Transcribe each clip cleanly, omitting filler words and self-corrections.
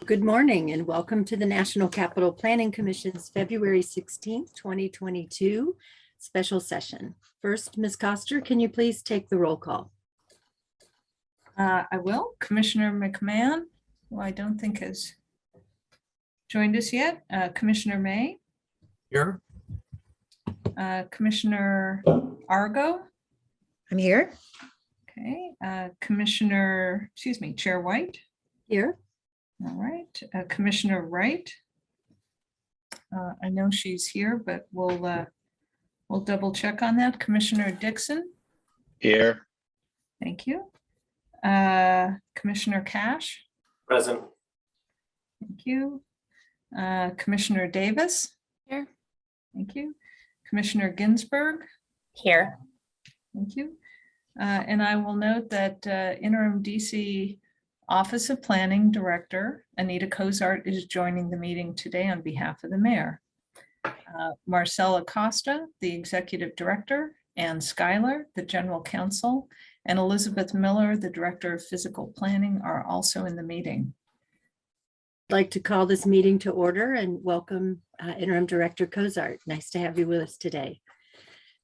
Good morning and welcome to the National Capital Planning Commission's February 16th, 2022 special session. First, Ms. Coster, can you please take the roll call? I will. Commissioner McMahon, who I don't think has joined us yet. Commissioner May. Here. Commissioner Argo. I'm here. Okay. Chair White. Here. All right. Commissioner Wright. I know she's here, but we'll double check on that. Commissioner Dixon. Here. Thank you. Commissioner Cash. Present. Thank you. Commissioner Davis. Here. Thank you. Commissioner Ginsburg. Here. Thank you. And I will note that interim DC Office of Planning Director Anita Cozart is joining the meeting today on behalf of the mayor. Marcella Costa, the Executive Director, Ann Schuyler, the General Counsel, and Elizabeth Miller, the Director of Physical Planning, are also in the meeting. I'd like to call this meeting to order and welcome Interim Director Cozart. Nice to have you with us today.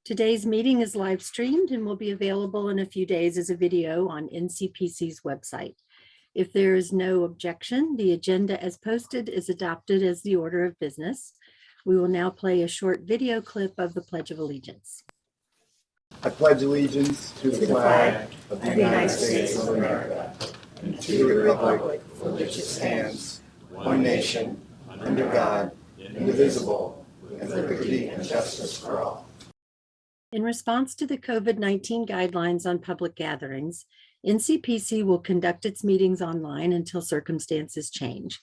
Today's meeting is live streamed and will be available in a few days as a video on NCPC's website. If there is no objection, the agenda as posted is adopted as the order of business. We will now play a short video clip of the Pledge of Allegiance. I pledge allegiance to the flag of the United States of America and to the republic for which it stands, one nation, under God, indivisible, with liberty and justice for all. In response to the COVID-19 guidelines on public gatherings, NCPC will conduct its meetings online until circumstances change.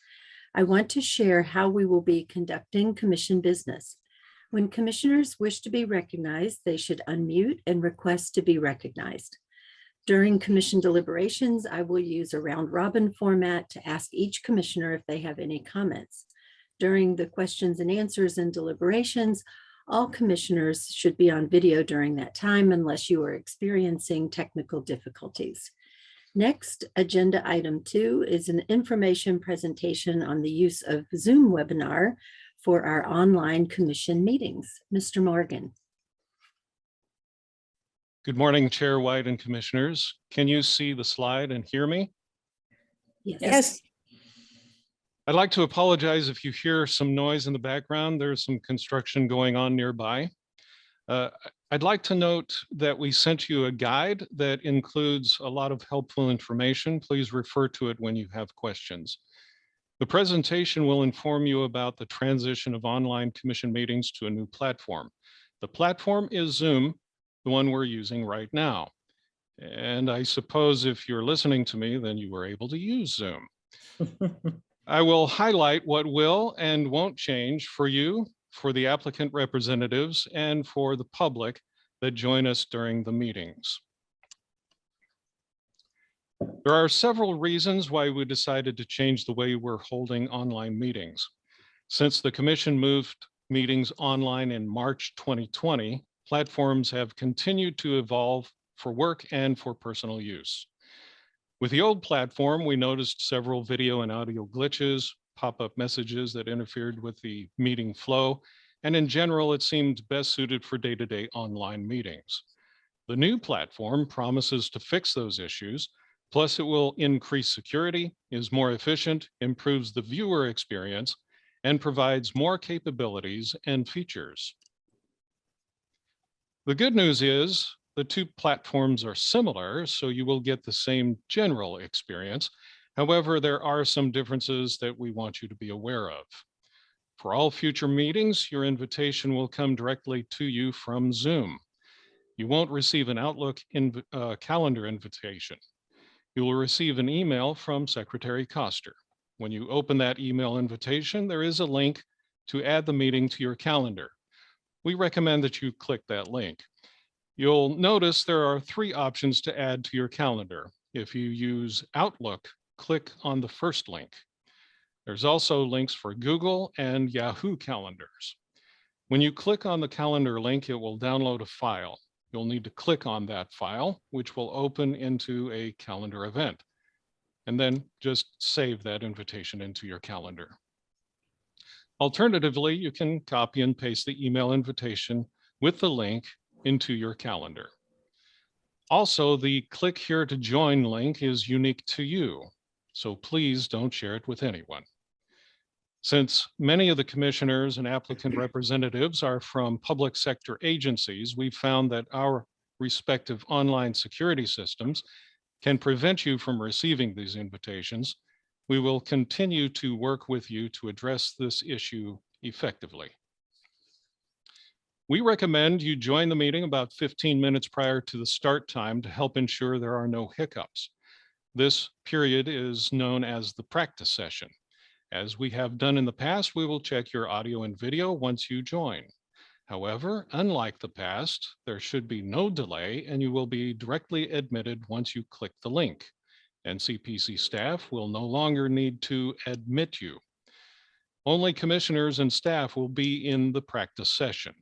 I want to share how we will be conducting commission business. When commissioners wish to be recognized, they should unmute and request to be recognized. During commission deliberations, I will use a round-robin format to ask each commissioner if they have any comments. During the questions and answers and deliberations, all commissioners should be on video during that time unless you are experiencing technical difficulties. Next, agenda item 2 is an information presentation on the use of Zoom webinar for our online commission meetings. Mr. Morgan. Good morning, Chair White and commissioners. Can you see the slide and hear me? Yes. I'd like to apologize if you hear some noise in the background. There's some construction going on nearby. I'd like to note that we sent you a guide that includes a lot of helpful information. Please refer to it when you have questions. The presentation will inform you about the transition of online commission meetings to a new platform. The platform is Zoom, the one we're using right now. And I suppose if you're listening to me, then you were able to use Zoom. I will highlight what will and won't change for you, for the applicant representatives, and for the public that join us during the meetings. There are several reasons why we decided to change the way we're holding online meetings. Since the commission moved meetings online in March 2020, platforms have continued to evolve for work and for personal use. With the old platform, we noticed several video and audio glitches, pop-up messages that interfered with the meeting flow, and in general, it seemed best suited for day-to-day online meetings. The new platform promises to fix those issues, plus it will increase security, is more efficient, improves the viewer experience, and provides more capabilities and features. The good news is the two platforms are similar, so you will get the same general experience. However, there are some differences that we want you to be aware of. For all future meetings, your invitation will come directly to you from Zoom. You won't receive an Outlook calendar invitation. You will receive an email from Secretary Coster. When you open that email invitation, there is a link to add the meeting to your calendar. We recommend that you click that link. You'll notice there are 3 options to add to your calendar. If you use Outlook, click on the first link. There's also links for Google and Yahoo calendars. When you click on the calendar link, it will download a file. You'll need to click on that file, which will open into a calendar event. and then just save that invitation into your calendar. Alternatively, you can copy and paste the email invitation with the link into your calendar. Also, the click here to join link is unique to you, so please don't share it with anyone. Since many of the commissioners and applicant representatives are from public sector agencies, we've found that our respective online security systems can prevent you from receiving these invitations. We will continue to work with you to address this issue effectively. We recommend you join the meeting about 15 minutes prior to the start time to help ensure there are no hiccups. This period is known as the practice session. As we have done in the past, we will check your audio and video once you join. However, unlike the past, there should be no delay and you will be directly admitted once you click the link. NCPC staff will no longer need to admit you. Only commissioners and staff will be in the practice session.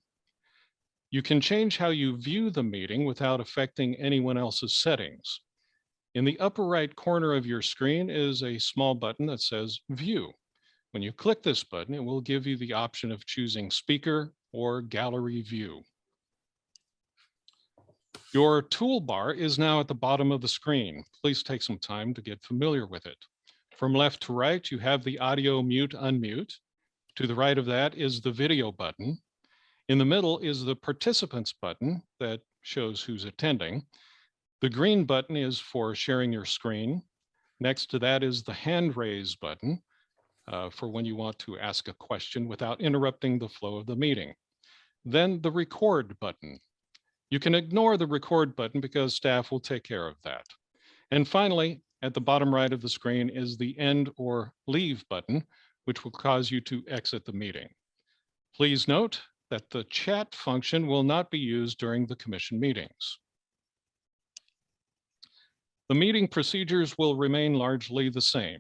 You can change how you view the meeting without affecting anyone else's settings. In the upper right corner of your screen is a small button that says View. When you click this button, it will give you the option of choosing Speaker or Gallery View. Your toolbar is now at the bottom of the screen. Please take some time to get familiar with it. From left to right, you have the audio mute, unmute. To the right of that is the video button. In the middle is the participants button that shows who's attending. The green button is for sharing your screen. Next to that is the hand raise button for when you want to ask a question without interrupting the flow of the meeting. Then the record button. You can ignore the record button because staff will take care of that. And finally, at the bottom right of the screen is the end or leave button, which will cause you to exit the meeting. Please note that the chat function will not be used during the commission meetings. The meeting procedures will remain largely the same.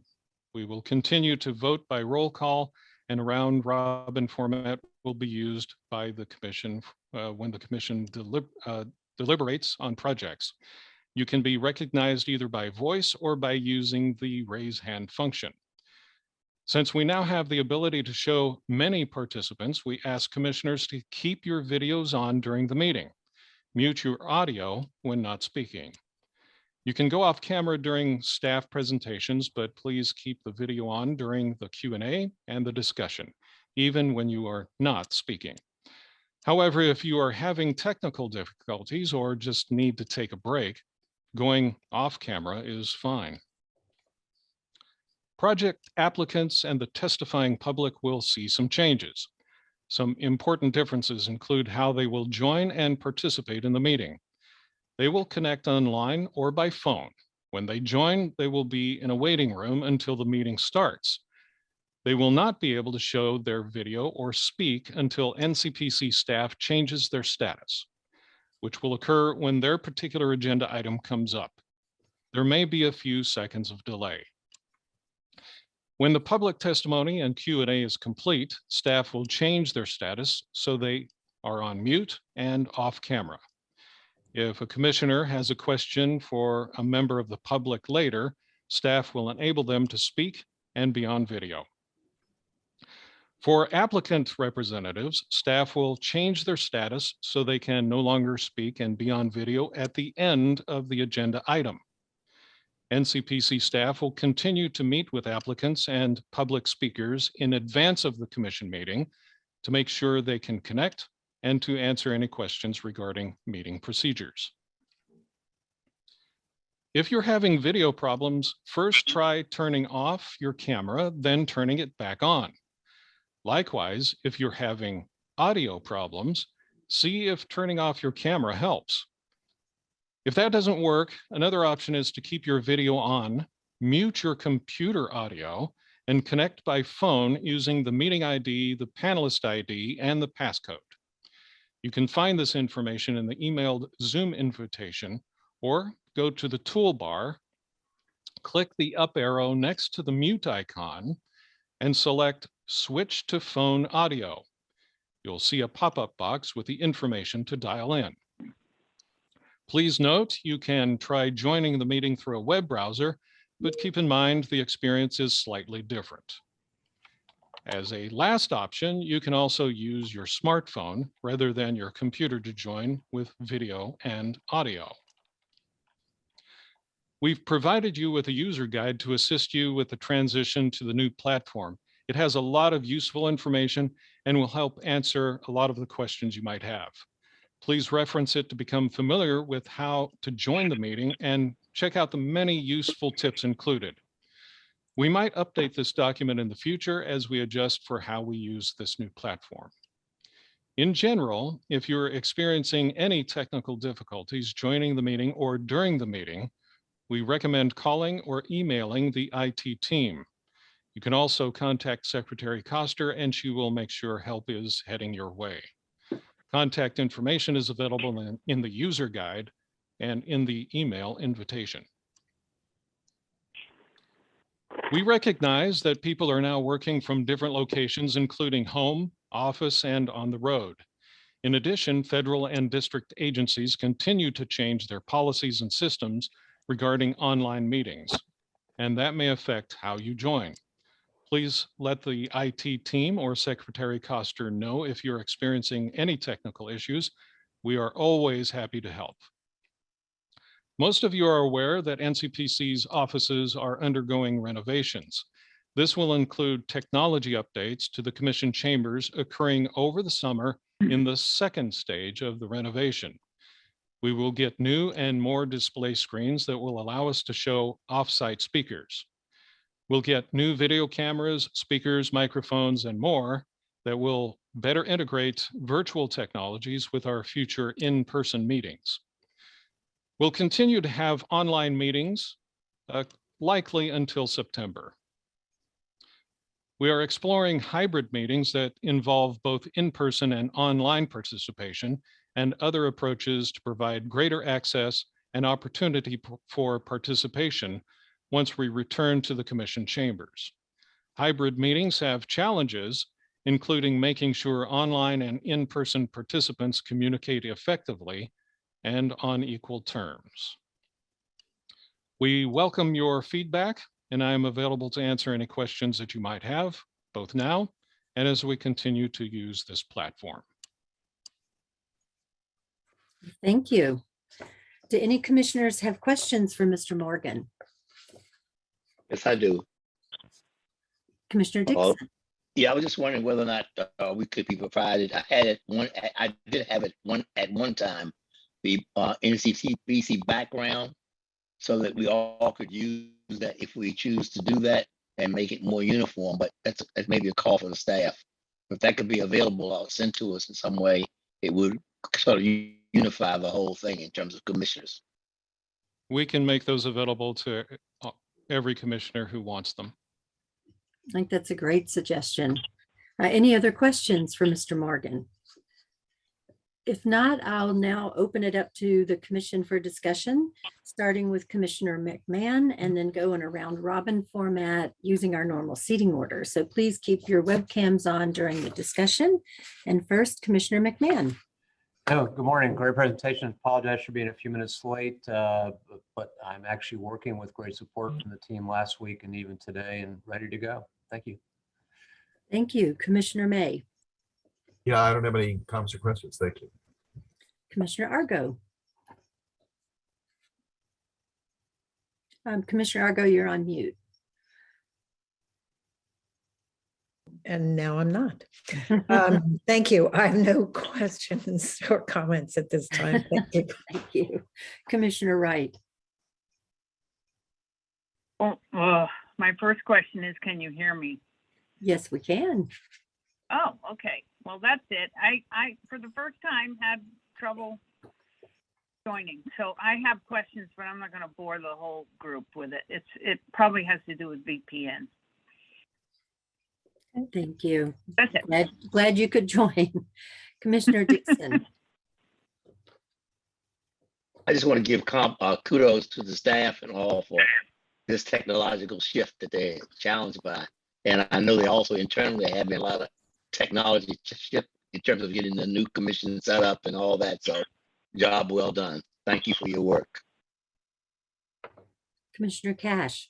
We will continue to vote by roll call, and a round robin format will be used by the commission when the commission deliberates on projects. You can be recognized either by voice or by using the raise hand function. Since we now have the ability to show many participants, we ask commissioners to keep your videos on during the meeting. Mute your audio when not speaking. You can go off camera during staff presentations, but please keep the video on during the Q&A and the discussion, even when you are not speaking. However, if you are having technical difficulties or just need to take a break, going off camera is fine. Project applicants and the testifying public will see some changes. Some important differences include how they will join and participate in the meeting. They will connect online or by phone. When they join, they will be in a waiting room until the meeting starts. They will not be able to show their video or speak until NCPC staff changes their status, which will occur when their particular agenda item comes up. There may be a few seconds of delay. When the public testimony and Q&A is complete, staff will change their status so they are on mute and off camera. If a commissioner has a question for a member of the public later, staff will enable them to speak and be on video. For applicant representatives, staff will change their status so they can no longer speak and be on video at the end of the agenda item. NCPC staff will continue to meet with applicants and public speakers in advance of the commission meeting to make sure they can connect and to answer any questions regarding meeting procedures. If you're having video problems, first try turning off your camera, then turning it back on. Likewise, if you're having audio problems, see if turning off your camera helps. If that doesn't work, another option is to keep your video on, mute your computer audio, and connect by phone using the meeting ID, the panelist ID, and the passcode. You can find this information in the emailed Zoom invitation, or go to the toolbar, click the up arrow next to the mute icon, and select Switch to Phone Audio. You'll see a pop-up box with the information to dial in. Please note, you can try joining the meeting through a web browser, but keep in mind the experience is slightly different. As a last option, you can also use your smartphone rather than your computer to join with video and audio. We've provided you with a user guide to assist you with the transition to the new platform. It has a lot of useful information and will help answer a lot of the questions you might have. Please reference it to become familiar with how to join the meeting and check out the many useful tips included. We might update this document in the future as we adjust for how we use this new platform. In general, if you're experiencing any technical difficulties joining the meeting or during the meeting, we recommend calling or emailing the IT team. You can also contact Secretary Koster and she will make sure help is heading your way. Contact information is available in the user guide and in the email invitation. We recognize that people are now working from different locations, including home, office, and on the road. In addition, federal and district agencies continue to change their policies and systems regarding online meetings, and that may affect how you join. Please let the IT team or Secretary Koster know if you're experiencing any technical issues. We are always happy to help. Most of you are aware that NCPC's offices are undergoing renovations. This will include technology updates to the commission chambers occurring over the summer in the second stage of the renovation. We will get new and more display screens that will allow us to show off-site speakers. We'll get new video cameras, speakers, microphones, and more that will better integrate virtual technologies with our future in-person meetings. We'll continue to have online meetings, likely until September. We are exploring hybrid meetings that involve both in-person and online participation and other approaches to provide greater access and opportunity for participation once we return to the commission chambers. Hybrid meetings have challenges, including making sure online and in-person participants communicate effectively and on equal terms. We welcome your feedback, and I am available to answer any questions that you might have, both now and as we continue to use this platform. Thank you. Do any commissioners have questions for Mr. Morgan? Yes, I do. Commissioner Well, Dixon? yeah, I was just wondering whether or not we could be provided. I did have it at one time, the NCPC background, so that we all could use that if we choose to do that and make it more uniform. But that's maybe a call for the staff. If that could be available or sent to us in some way, it would sort of unify the whole thing in terms of commissioners. We can make those available to every commissioner who wants them. I think that's a great suggestion. Any other questions for Mr. Morgan? If not, I'll now open it up to the commission for discussion, starting with Commissioner McMahon and then go in a round robin format using our normal seating order. So please keep your webcams on during the discussion. And first, Commissioner McMahon. Oh, good morning. Great presentation. Apologize for being a few minutes late, but I'm actually working with great support from the team last week and even today and ready to go. Thank you. Thank you. Commissioner May. Yeah, I don't have any comments or questions. Thank you. Commissioner Argo. Commissioner Argo, you're on mute. And now I'm not. Thank you. I have no questions or comments at this time. Thank you. Thank you. Commissioner Wright. Oh, my first question is, can you hear me? Yes, we can. Oh, okay. Well, that's it. I for the first time had trouble joining. So I have questions, but I'm not going to bore the whole group with it. It probably has to do with VPN. Thank you. That's it. Glad you could join. Commissioner Dixon. I just want to give kudos to the staff and all for this technological shift that they're challenged by. And I know they also internally have been a lot of technology shift in terms of getting the new commission set up and all that. So job well done. Thank you for your work. Commissioner Cash.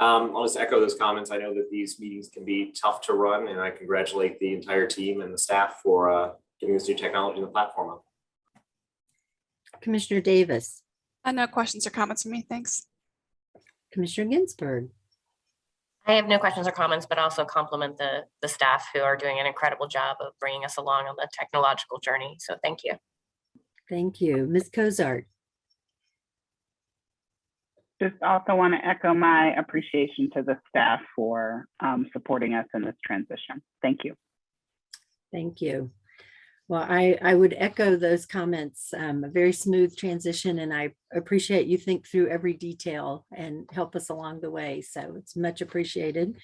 I'll just echo those comments. I know that these meetings can be tough to run, and I congratulate the entire team and the staff for getting this new technology in the platform up. Commissioner Davis, No questions or comments from me. Thanks. Commissioner Ginsburg. I have no questions or comments, but also compliment the staff who are doing an incredible job of bringing us along on the technological journey. So thank you. Thank you. Ms. Cozart. Just also want to echo my appreciation to the staff for supporting us in this transition. Thank you. Thank you. Well, I would echo those comments. A very smooth transition, and I appreciate you think through every detail and help us along the way. So it's much appreciated.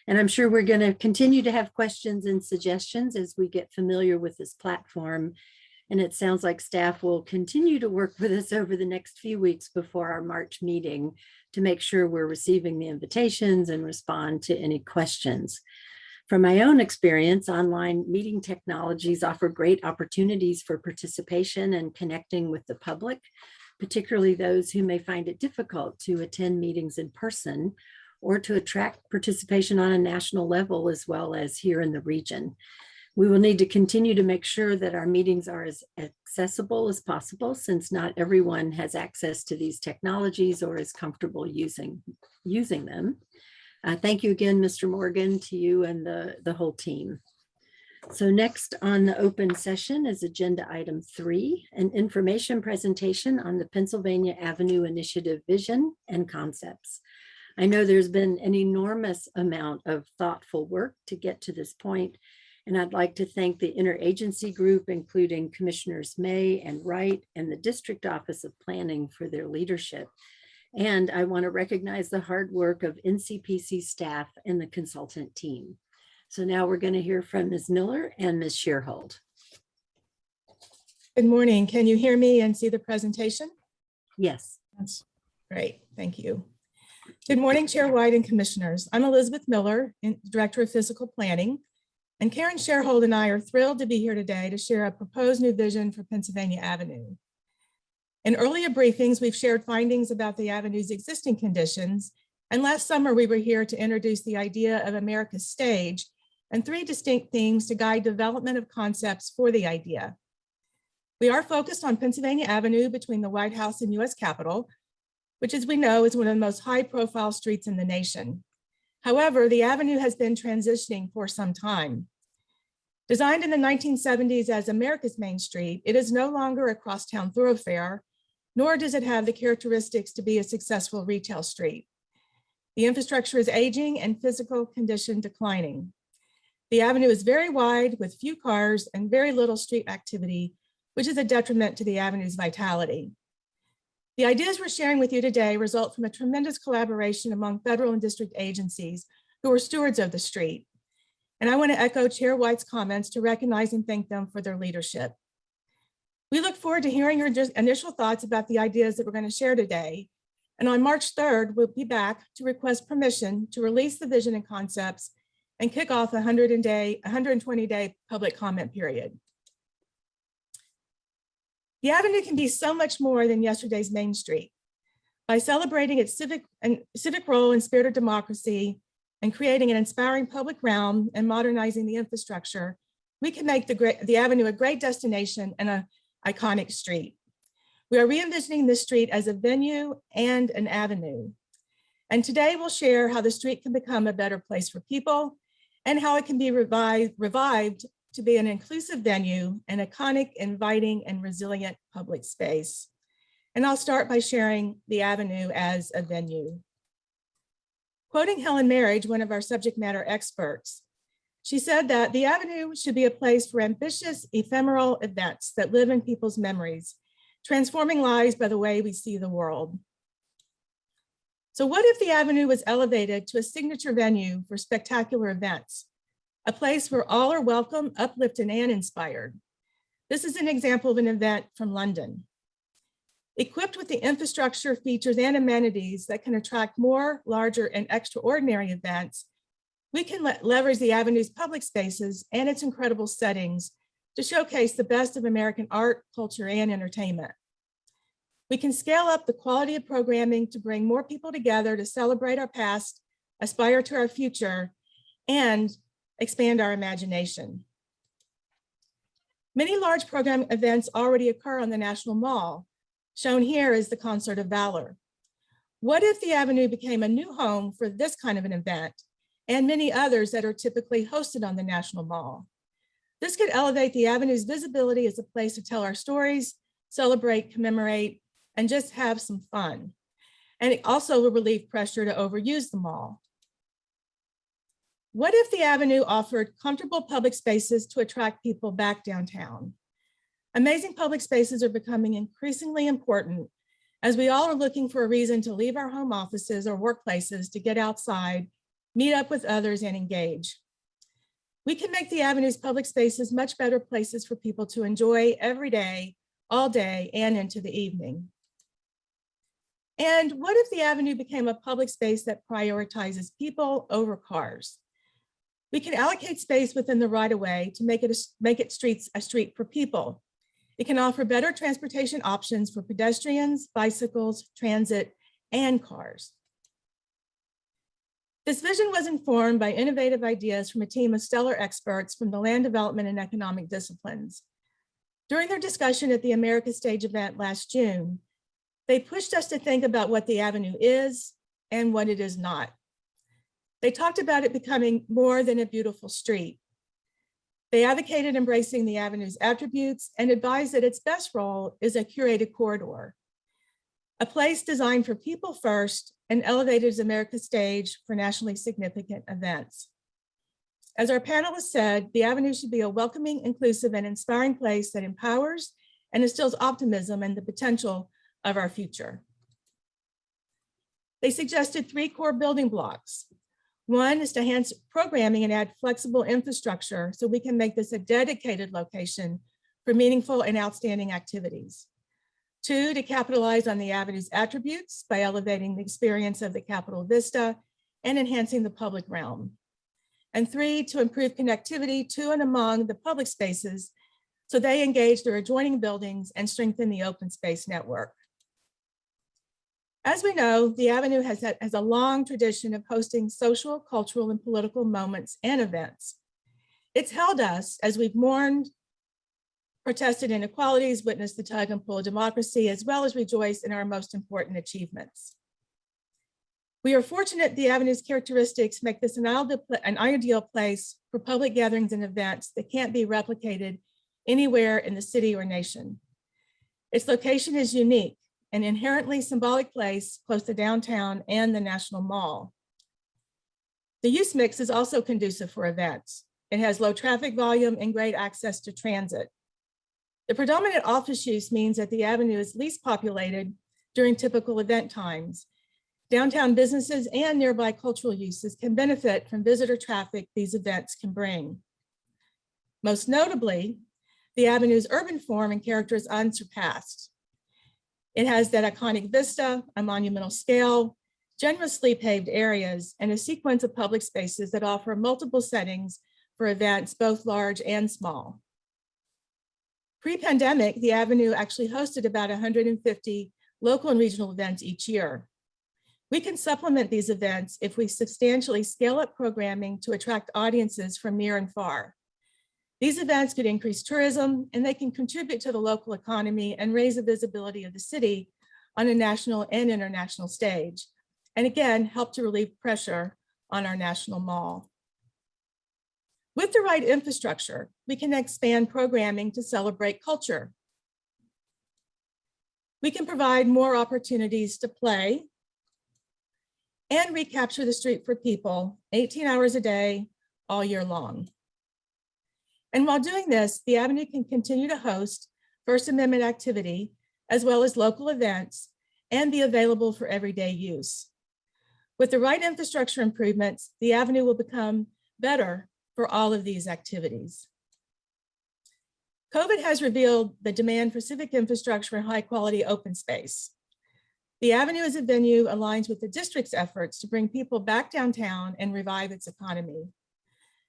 And I'm sure we're going to continue to have questions and suggestions as we get familiar with this platform. And it sounds like staff will continue to work with us over the next few weeks before our March meeting to make sure we're receiving the invitations and respond to any questions. From my own experience, online meeting technologies offer great opportunities for participation and connecting with the public, particularly those who may find it difficult to attend meetings in person or to attract participation on a national level as well as here in the region. We will need to continue to make sure that our meetings are as accessible as possible, since not everyone has access to these technologies or is comfortable using them. Thank you again, Mr. Morgan, to you and the whole team. So next on the open session is agenda item 3, an information presentation on the Pennsylvania Avenue Initiative vision and concepts. I know there's been an enormous amount of thoughtful work to get to this point, and I'd like to thank the interagency group, including Commissioners May and Wright and the District Office of Planning for their leadership. And I want to recognize the hard work of NCPC staff and the consultant team. So now we're going to hear from Ms. Miller and Ms. Shearhold. Good morning. Can you hear me and see the presentation? Yes. That's great. Thank you. Good morning, Chair White and Commissioners. I'm Elizabeth Miller, Director of Physical Planning, and Karen Shearhold and I are thrilled to be here today to share a proposed new vision for Pennsylvania Avenue. In earlier briefings, we've shared findings about the Avenue's existing conditions, and last summer we were here to introduce the idea of America's stage and 3 distinct themes to guide development of concepts for the idea. We are focused on Pennsylvania Avenue between the White House and US Capitol, which, as we know, is one of the most high-profile streets in the nation. However, the avenue has been transitioning for some time. Designed in the 1970s as America's Main Street, it is no longer a crosstown thoroughfare, nor does it have the characteristics to be a successful retail street. The infrastructure is aging and physical condition declining. The avenue is very wide with few cars and very little street activity, which is a detriment to the avenue's vitality. The ideas we're sharing with you today result from a tremendous collaboration among federal and district agencies who are stewards of the street. And I want to echo Chair White's comments to recognize and thank them for their leadership. We look forward to hearing your initial thoughts about the ideas that we're going to share today. And on March 3rd, we'll be back to request permission to release the vision and concepts and kick off a 120-day public comment period. The Avenue can be so much more than yesterday's Main Street. By celebrating its civic role in spirit of democracy and creating an inspiring public realm and modernizing the infrastructure, we can make the Avenue a great destination and an iconic street. We are re-envisioning this street as a venue and an avenue. And today we'll share how the street can become a better place for people and how it can be revived to be an inclusive venue, an iconic, inviting, and resilient public space. And I'll start by sharing the Avenue as a venue. Quoting Helen Marriage, one of our subject matter experts, she said that the Avenue should be a place for ambitious, ephemeral events that live in people's memories, transforming lives by the way we see the world. So what if the Avenue was elevated to a signature venue for spectacular events? A place where all are welcome, uplifted, and inspired. This is an example of an event from London. Equipped with the infrastructure, features, and amenities that can attract more, larger, and extraordinary events, we can leverage the Avenue's public spaces and its incredible settings to showcase the best of American art, culture, and entertainment. We can scale up the quality of programming to bring more people together to celebrate our past, aspire to our future, and expand our imagination. Many large program events already occur on the National Mall. Shown here is the Concert of Valor. What if the Avenue became a new home for this kind of an event and many others that are typically hosted on the National Mall? This could elevate the Avenue's visibility as a place to tell our stories, celebrate, commemorate, and just have some fun. And it also will relieve pressure to overuse the mall. What if the Avenue offered comfortable public spaces to attract people back downtown? Amazing public spaces are becoming increasingly important as we all are looking for a reason to leave our home offices or workplaces to get outside, meet up with others, and engage. We can make the Avenue's public spaces much better places for people to enjoy every day, all day, and into the evening. And what if the Avenue became a public space that prioritizes people over cars? We can allocate space within the right-of-way to make it a street for people. It can offer better transportation options for pedestrians, bicycles, transit, and cars. This vision was informed by innovative ideas from a team of stellar experts from the land development and economic disciplines. During their discussion at the America Stage event last June, they pushed us to think about what the Avenue is and what it is not. They talked about it becoming more than a beautiful street. They advocated embracing the Avenue's attributes and advised that its best role is a curated corridor, a place designed for people first and elevated as America's stage for nationally significant events. As our panelists said, the Avenue should be a welcoming, inclusive, and inspiring place that empowers and instills optimism in the potential of our future. They suggested 3 core building blocks. One is to enhance programming and add flexible infrastructure so we can make this a dedicated location for meaningful and outstanding activities. 2, to capitalize on the Avenue's attributes by elevating the experience of the Capitol Vista and enhancing the public realm. And 3, to improve connectivity to and among the public spaces so they engage their adjoining buildings and strengthen the open space network. As we know, the Avenue has a long tradition of hosting social, cultural, and political moments and events. It's held us as we've mourned, protested inequalities, witnessed the tug and pull of democracy, as well as rejoiced in our most important achievements. We are fortunate the Avenue's characteristics make this an ideal place for public gatherings and events that can't be replicated anywhere in the city or nation. Its location is unique, an inherently symbolic place close to downtown and the National Mall. The use mix is also conducive for events. It has low traffic volume and great access to transit. The predominant office use means that the Avenue is least populated during typical event times. Downtown businesses and nearby cultural uses can benefit from visitor traffic these events can bring. Most notably, the Avenue's urban form and character is unsurpassed. It has that iconic vista, a monumental scale, generously paved areas, and a sequence of public spaces that offer multiple settings for events, both large and small. Pre-pandemic, the Avenue actually hosted about 150 local and regional events each year. We can supplement these events if we substantially scale up programming to attract audiences from near and far. These events could increase tourism, and they can contribute to the local economy and raise the visibility of the city on a national and international stage, and again, help to relieve pressure on our National Mall. With the right infrastructure, we can expand programming to celebrate culture. We can provide more opportunities to play and recapture the street for people 18 hours a day, all year long. And while doing this, the Avenue can continue to host First Amendment activity, as well as local events, and be available for everyday use. With the right infrastructure improvements, the Avenue will become better for all of these activities. COVID has revealed the demand for civic infrastructure and high quality open space. The Avenue as a venue aligns with the district's efforts to bring people back downtown and revive its economy.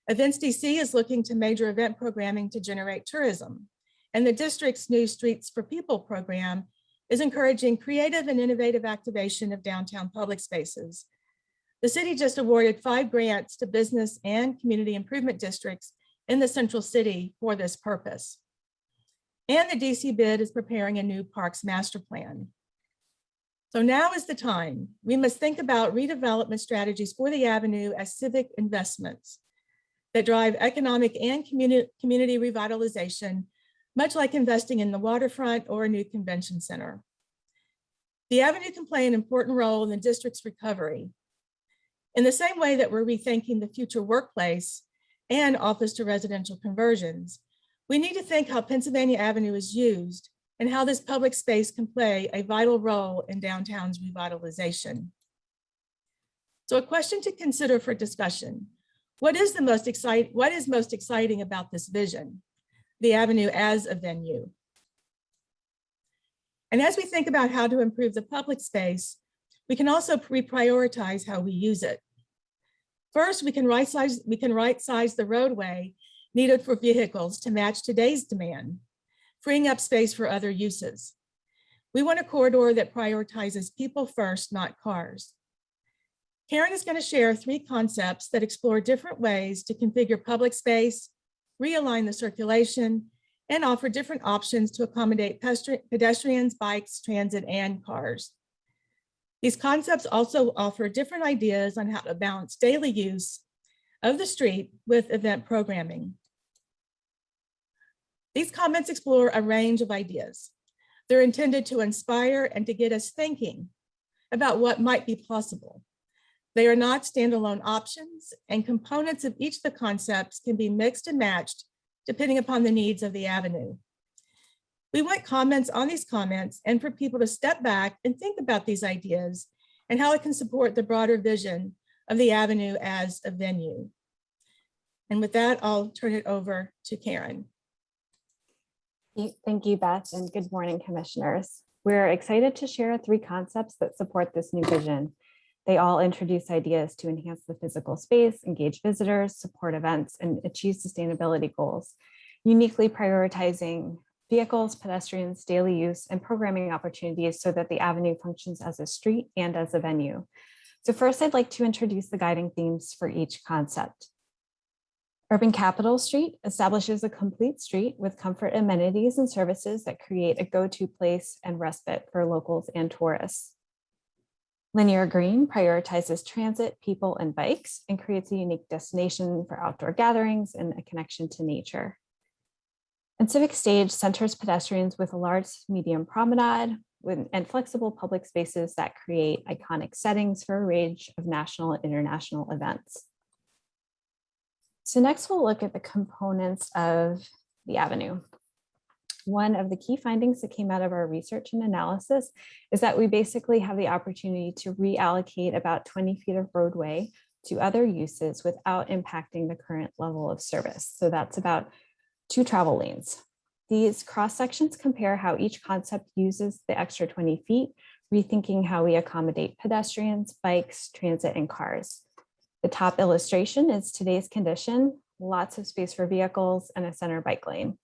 Events DC is looking to major event programming to generate tourism, and the district's new Streets for People program is encouraging creative and innovative activation of downtown public spaces. The city just awarded 5 grants to business and community improvement districts in the central city for this purpose. And the DC bid is preparing a new parks master plan. So now is the time. We must think about redevelopment strategies for the avenue as civic investments that drive economic and community revitalization, much like investing in the waterfront or a new convention center. The avenue can play an important role in the district's recovery. In the same way that we're rethinking the future workplace and office to residential conversions, we need to think how Pennsylvania Avenue is used and how this public space can play a vital role in downtown's revitalization. So a question to consider for discussion. What is most exciting about this vision, the avenue as a venue? And as we think about how to improve the public space, we can also reprioritize how we use it. First, we can right-size the roadway needed for vehicles to match today's demand, freeing up space for other uses. We want a corridor that prioritizes people first, not cars. Karen is going to share 3 concepts that explore different ways to configure public space, realign the circulation, and offer different options to accommodate pedestrians, bikes, transit, and cars. These concepts also offer different ideas on how to balance daily use of the street with event programming. These comments explore a range of ideas. They're intended to inspire and to get us thinking about what might be possible. They are not standalone options, and components of each of the concepts can be mixed and matched depending upon the needs of the avenue. We want comments on these comments and for people to step back and think about these ideas and how it can support the broader vision of the avenue as a venue. And with that, I'll turn it over to Karen. Thank you, Beth, and good morning, commissioners. We're excited to share 3 concepts that support this new vision. They all introduce ideas to enhance the physical space, engage visitors, support events, and achieve sustainability goals, uniquely prioritizing vehicles, pedestrians, daily use, and programming opportunities so that the avenue functions as a street and as a venue. So first, I'd like to introduce the guiding themes for each concept. Urban Capital Street establishes a complete street with comfort, amenities, and services that create a go-to place and respite for locals and tourists. Linear Green prioritizes transit, people, and bikes and creates a unique destination for outdoor gatherings and a connection to nature. And Civic Stage centers pedestrians with a large medium promenade and flexible public spaces that create iconic settings for a range of national and international events. So next we'll look at the components of the avenue. One of the key findings that came out of our research and analysis is that we basically have the opportunity to reallocate about 20 feet of roadway to other uses without impacting the current level of service. So that's about 2 travel lanes. These cross sections compare how each concept uses the extra 20 feet, rethinking how we accommodate pedestrians, bikes, transit, and cars. The top illustration is today's condition, lots of space for vehicles and a center bike lane.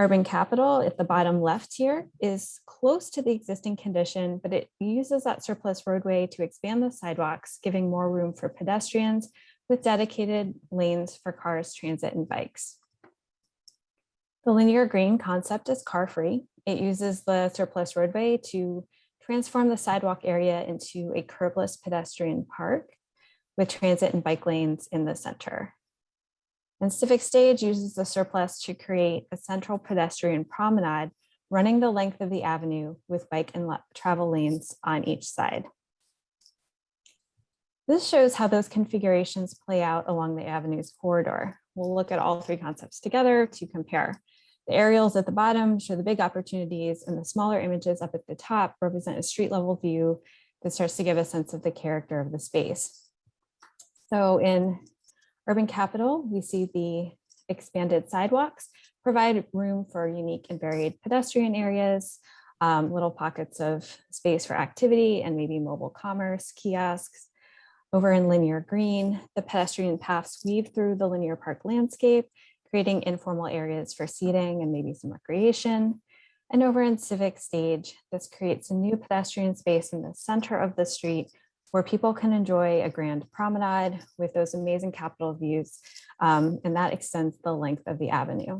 Urban Capital at the bottom left here is close to the existing condition, but it uses that surplus roadway to expand the sidewalks, giving more room for pedestrians with dedicated lanes for cars, transit, and bikes. The Linear Green concept is car-free. It uses the surplus roadway to transform the sidewalk area into a curbless pedestrian park with transit and bike lanes in the center. And Civic Stage uses the surplus to create a central pedestrian promenade running the length of the avenue with bike and travel lanes on each side. This shows how those configurations play out along the avenue's corridor. We'll look at all 3 concepts together to compare. The aerials at the bottom show the big opportunities, and the smaller images up at the top represent a street level view that starts to give a sense of the character of the space. So in Urban Capital, we see the expanded sidewalks provide room for unique and varied pedestrian areas, little pockets of space for activity and maybe mobile commerce, kiosks. Over in Linear Green, the pedestrian paths weave through the linear park landscape, creating informal areas for seating and maybe some recreation. And over in Civic Stage, this creates a new pedestrian space in the center of the street where people can enjoy a grand promenade with those amazing Capitol views, and that extends the length of the avenue.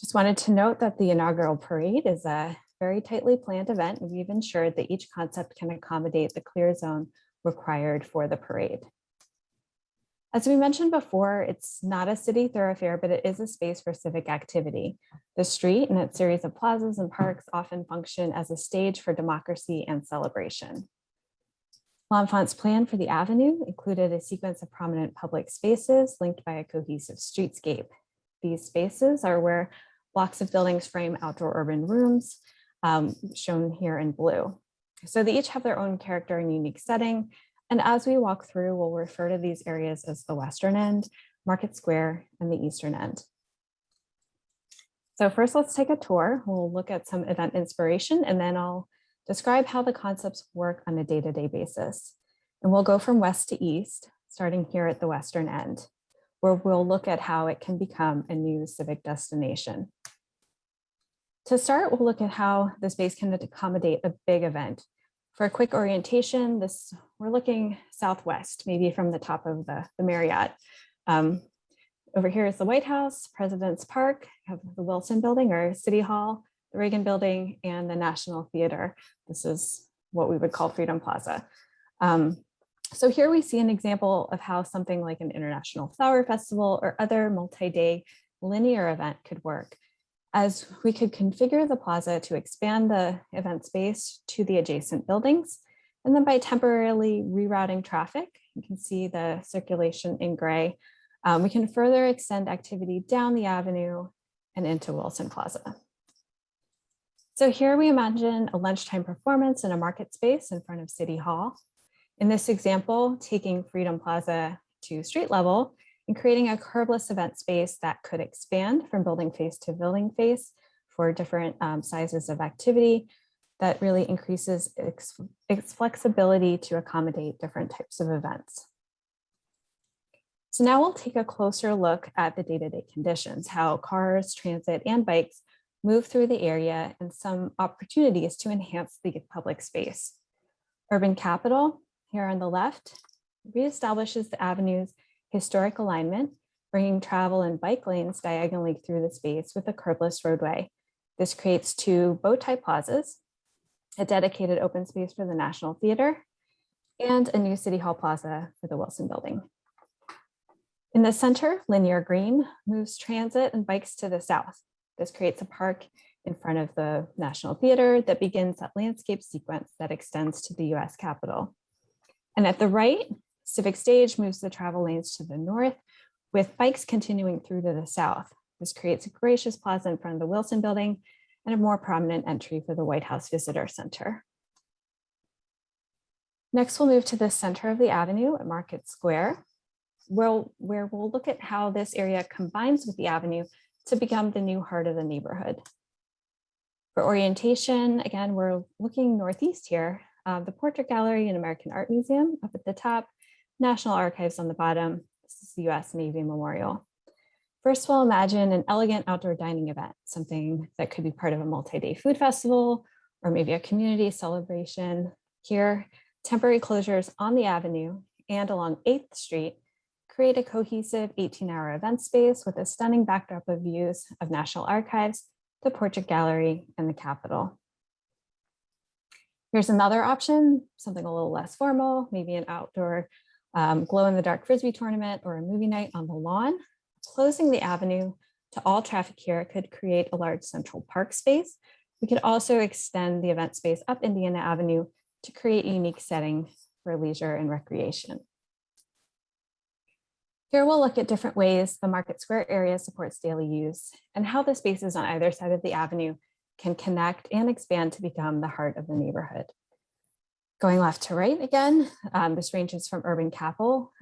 Just wanted to note that the inaugural parade is a very tightly planned event, and we've ensured that each concept can accommodate the clear zone required for the parade. As we mentioned before, it's not a city thoroughfare, but it is a space for civic activity. The street and its series of plazas and parks often function as a stage for democracy and celebration. L'Enfant's plan for the avenue included a sequence of prominent public spaces linked by a cohesive streetscape. These spaces are where blocks of buildings frame outdoor urban rooms, shown here in blue. So they each have their own character and unique setting. And as we walk through, we'll refer to these areas as the western end, Market Square, and the eastern end. So first, let's take a tour. We'll look at some event inspiration, and then I'll describe how the concepts work on a day-to-day basis. And we'll go from west to east, starting here at the western end, where we'll look at how it can become a new civic destination. To start, we'll look at how the space can accommodate a big event. For a quick orientation, we're looking southwest, maybe from the top of the Marriott. Over here is the White House, President's Park, have the Wilson Building or City Hall, the Reagan Building, and the National Theater. This is what we would call Freedom Plaza. So here we see an example of how something like an International Flower Festival or other multi-day linear event could work, as we could configure the plaza to expand the event space to the adjacent buildings. And then by temporarily rerouting traffic, you can see the circulation in gray, we can further extend activity down the avenue and into Wilson Plaza. So here we imagine a lunchtime performance in a market space in front of City Hall. In this example, taking Freedom Plaza to street level and creating a curbless event space that could expand from building face to building face for different sizes of activity that really increases its flexibility to accommodate different types of events. So now we'll take a closer look at the day-to-day conditions, how cars, transit, and bikes move through the area, and some opportunities to enhance the public space. Urban Capitol, here on the left, reestablishes the avenue's historic alignment, bringing travel and bike lanes diagonally through the space with a curbless roadway. This creates two bow-tie plazas, a dedicated open space for the National Theater, and a new City Hall Plaza for the Wilson Building. In the center, linear green moves transit and bikes to the south. This creates a park in front of the National Theater that begins that landscape sequence that extends to the US Capitol. And at the right, Civic Stage moves the travel lanes to the north, with bikes continuing through to the south. This creates a gracious plaza in front of the Wilson Building and a more prominent entry for the White House Visitor Center. Next, we'll move to the center of the avenue at Market Square, where we'll look at how this area combines with the avenue to become the new heart of the neighborhood. For orientation, again, we're looking northeast here. The Portrait Gallery and American Art Museum up at the top, National Archives on the bottom. This is the US Navy Memorial. First, we'll imagine an elegant outdoor dining event, something that could be part of a multi-day food festival or maybe a community celebration. Here, temporary closures on the avenue and along 8th Street create a cohesive 18-hour event space with a stunning backdrop of views of National Archives, the Portrait Gallery, and the Capitol. Here's another option, something a little less formal, maybe an outdoor glow-in-the-dark Frisbee tournament or a movie night on the lawn. Closing the avenue to all traffic here could create a large central park space. We could also extend the event space up Indiana Avenue to create a unique setting for leisure and recreation. Here we'll look at different ways the Market Square area supports daily use and how the spaces on either side of the avenue can connect and expand to become the heart of the neighborhood. Going left to right again, this ranges from Urban Capitol,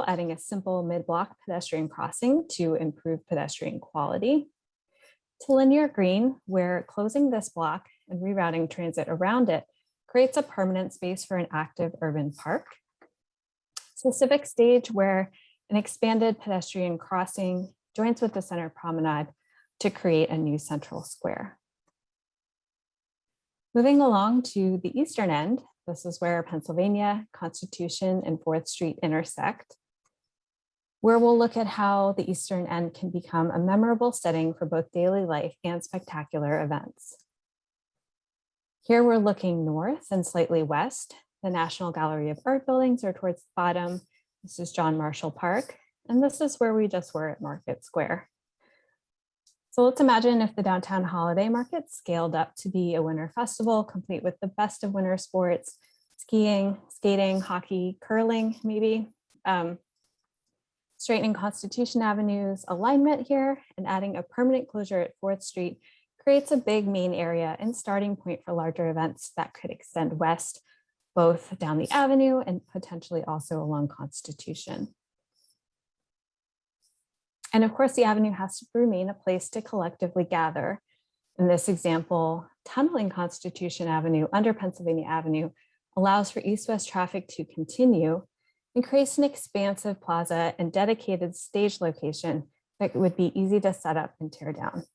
adding a simple mid-block pedestrian crossing to improve pedestrian quality, to linear green, where closing this block and rerouting transit around it creates a permanent space for an active urban park, to Civic Stage, where an expanded pedestrian crossing joins with the center promenade to create a new central square. Moving along to the eastern end, this is where Pennsylvania, Constitution, and 4th Street intersect, where we'll look at how the eastern end can become a memorable setting for both daily life and spectacular events. Here we're looking north and slightly west. The National Gallery of Art buildings are towards the bottom. This is John Marshall Park, and this is where we just were at Market Square. So let's imagine if the downtown holiday market scaled up to be a winter festival, complete with the best of winter sports, skiing, skating, hockey, curling, maybe. Straightening Constitution Avenue's alignment here and adding a permanent closure at 4th Street creates a big main area and starting point for larger events that could extend west, both down the avenue and potentially also along Constitution. And of course, the avenue has to remain a place to collectively gather. In this example, tunneling Constitution Avenue under Pennsylvania Avenue allows for east-west traffic to continue and creates an expansive plaza and dedicated stage location that would be easy to set up and tear down.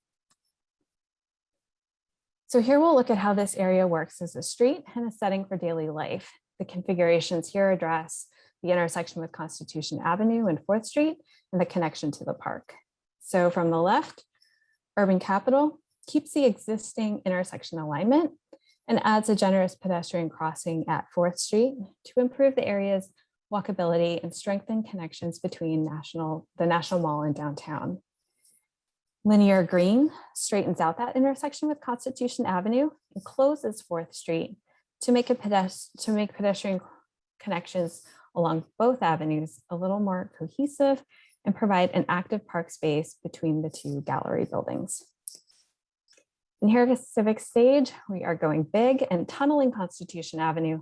So here we'll look at how this area works as a street and a setting for daily life. The configurations here address the intersection with Constitution Avenue and 4th Street and the connection to the park. So from the left, Urban Capital keeps the existing intersection alignment and adds a generous pedestrian crossing at 4th Street to improve the area's walkability and strengthen connections between the National Mall and downtown. Linear Green straightens out that intersection with Constitution Avenue and closes 4th Street to make pedestrian connections along both avenues a little more cohesive and provide an active park space between the two gallery buildings. And here at Civic Stage, we are going big and tunneling Constitution Avenue.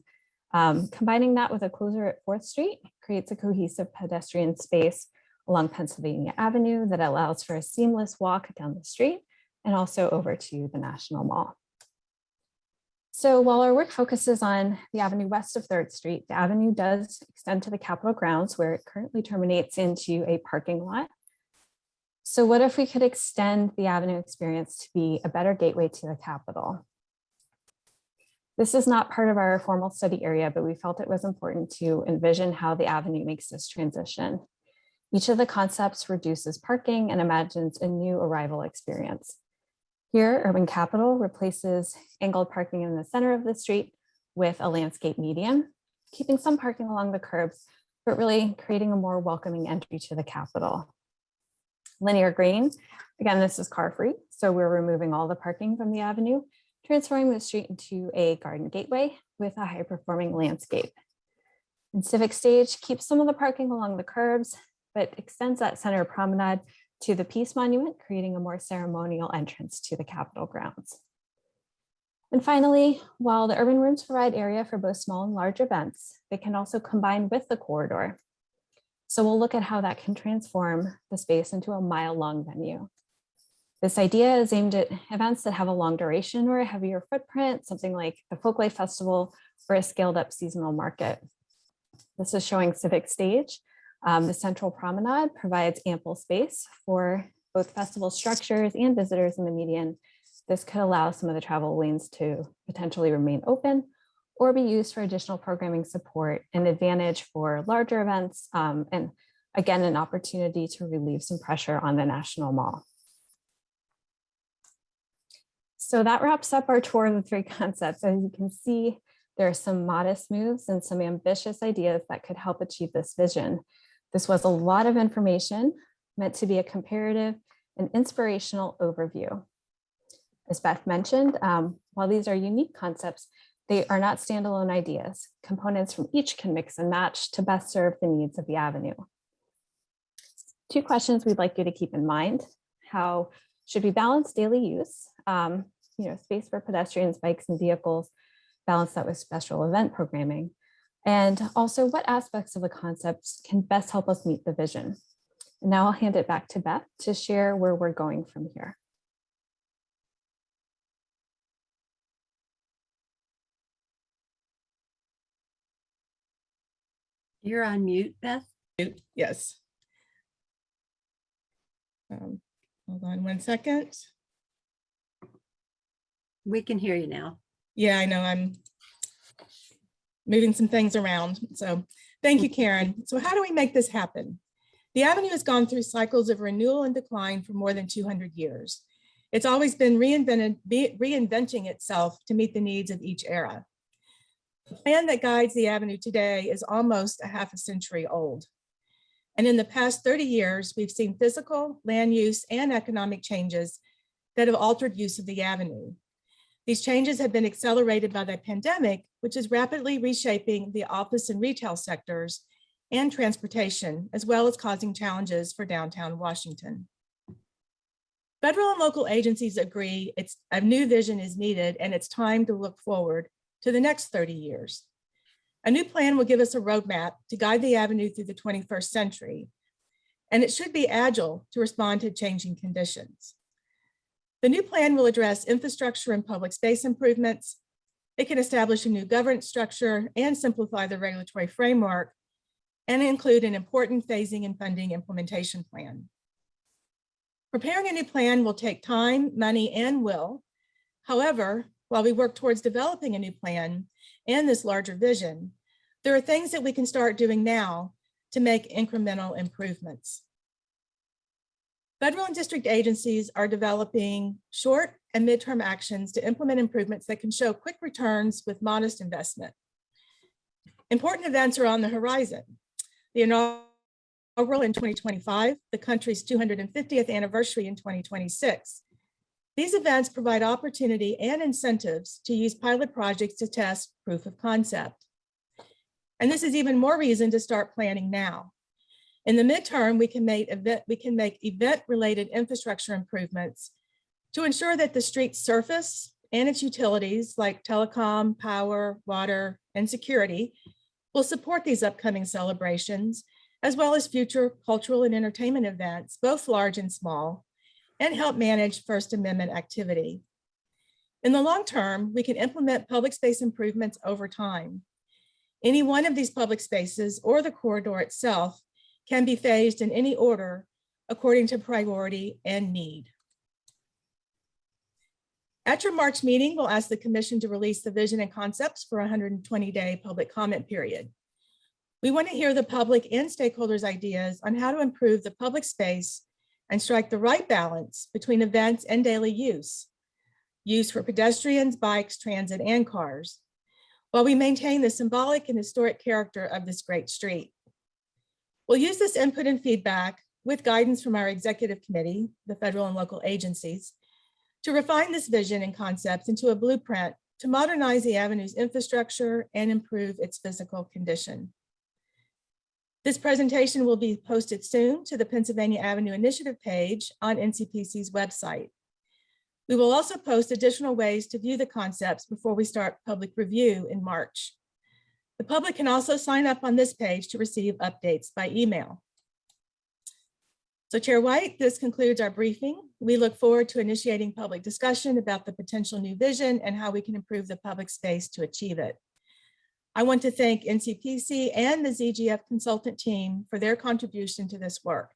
Combining that with a closure at 4th Street creates a cohesive pedestrian space along Pennsylvania Avenue that allows for a seamless walk down the street and also over to the National Mall. So while our work focuses on the avenue west of 3rd Street, the avenue does extend to the Capitol grounds where it currently terminates into a parking lot. So what if we could extend the avenue experience to be a better gateway to the Capitol? This is not part of our formal study area, but we felt it was important to envision how the avenue makes this transition. Each of the concepts reduces parking and imagines a new arrival experience. Here, Urban Capital replaces angled parking in the center of the street with a landscape median, keeping some parking along the curbs, but really creating a more welcoming entry to the Capitol. Linear Green, again, this is car-free, so we're removing all the parking from the avenue, transforming the street into a garden gateway with a high-performing landscape. And Civic Stage keeps some of the parking along the curbs, but extends that center promenade to the Peace Monument, creating a more ceremonial entrance to the Capitol grounds. And finally, while the urban rooms provide area for both small and large events, they can also combine with the corridor. So we'll look at how that can transform the space into a mile-long venue. This idea is aimed at events that have a long duration or a heavier footprint, something like the Folklife Festival or a scaled-up seasonal market. This is showing Civic Stage. The central promenade provides ample space for both festival structures and visitors in the median. This could allow some of the travel lanes to potentially remain open or be used for additional programming support, an advantage for larger events, and again, an opportunity to relieve some pressure on the National Mall. So that wraps up our tour of the 3 concepts. As you can see, there are some modest moves and some ambitious ideas that could help achieve this vision. This was a lot of information meant to be a comparative and inspirational overview. As Beth mentioned, while these are unique concepts, they are not standalone ideas. Components from each can mix and match to best serve the needs of the avenue. 2 questions we'd like you to keep in mind. How should we balance daily use, space for pedestrians, bikes, and vehicles, balance that with special event programming? And also, what aspects of the concepts can best help us meet the vision? And now I'll hand it back to Beth to share where we're going from here. You're on mute, Beth. Yes. Hold on one second. We can hear you now. Yeah, I know I'm moving some things around. So thank you, Karen. So how do we make this happen? The Avenue has gone through cycles of renewal and decline for more than 200 years. It's always been reinventing itself to meet the needs of each era. The plan that guides the Avenue today is almost a half a century old. And in the past 30 years, we've seen physical, land use, and economic changes that have altered use of the Avenue. These changes have been accelerated by the pandemic, which is rapidly reshaping the office and retail sectors and transportation, as well as causing challenges for downtown Washington. Federal and local agencies agree a new vision is needed and it's time to look forward to the next 30 years. A new plan will give us a roadmap to guide the Avenue through the 21st century, and it should be agile to respond to changing conditions. The new plan will address infrastructure and public space improvements. It can establish a new governance structure and simplify the regulatory framework, and include an important phasing and funding implementation plan. Preparing a new plan will take time, money, and will. However, while we work towards developing a new plan and this larger vision, there are things that we can start doing now to make incremental improvements. Federal and district agencies are developing short and midterm actions to implement improvements that can show quick returns with modest investment. Important events are on the horizon. The inaugural in 2025, the country's 250th anniversary in 2026. These events provide opportunity and incentives to use pilot projects to test proof of concept. And this is even more reason to start planning now. In the midterm, we can make event-related infrastructure improvements to ensure that the street's surface and its utilities like telecom, power, water, and security will support these upcoming celebrations, as well as future cultural and entertainment events, both large and small, and help manage First Amendment activity. In the long term, we can implement public space improvements over time. Any one of these public spaces or the corridor itself can be phased in any order according to priority and need. At your March meeting, we'll ask the Commission to release the vision and concepts for a 120-day public comment period. We want to hear the public and stakeholders' ideas on how to improve the public space and strike the right balance between events and daily use for pedestrians, bikes, transit, and cars, while we maintain the symbolic and historic character of this great street. We'll use this input and feedback with guidance from our executive committee, the federal and local agencies, to refine this vision and concepts into a blueprint to modernize the Avenue's infrastructure and improve its physical condition. This presentation will be posted soon to the Pennsylvania Avenue Initiative page on NCPC's website. We will also post additional ways to view the concepts before we start public review in March. The public can also sign up on this page to receive updates by email. So Chair White, this concludes our briefing. We look forward to initiating public discussion about the potential new vision and how we can improve the public space to achieve it. I want to thank NCPC and the ZGF consultant team for their contribution to this work.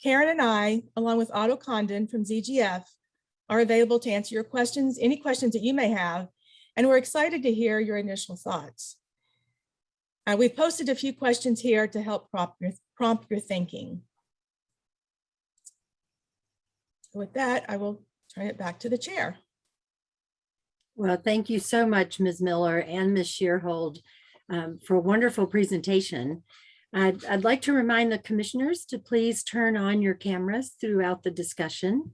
Karen and I, along with Otto Condon from ZGF, are available to answer your questions, any questions that you may have, and we're excited to hear your initial thoughts. We've posted a few questions here to help prompt your thinking. With that, I will turn it back to the chair. Well, thank you so much, Ms. Miller and Ms. Shearhold, for a wonderful presentation. I'd like to remind the commissioners to please turn on your cameras throughout the discussion.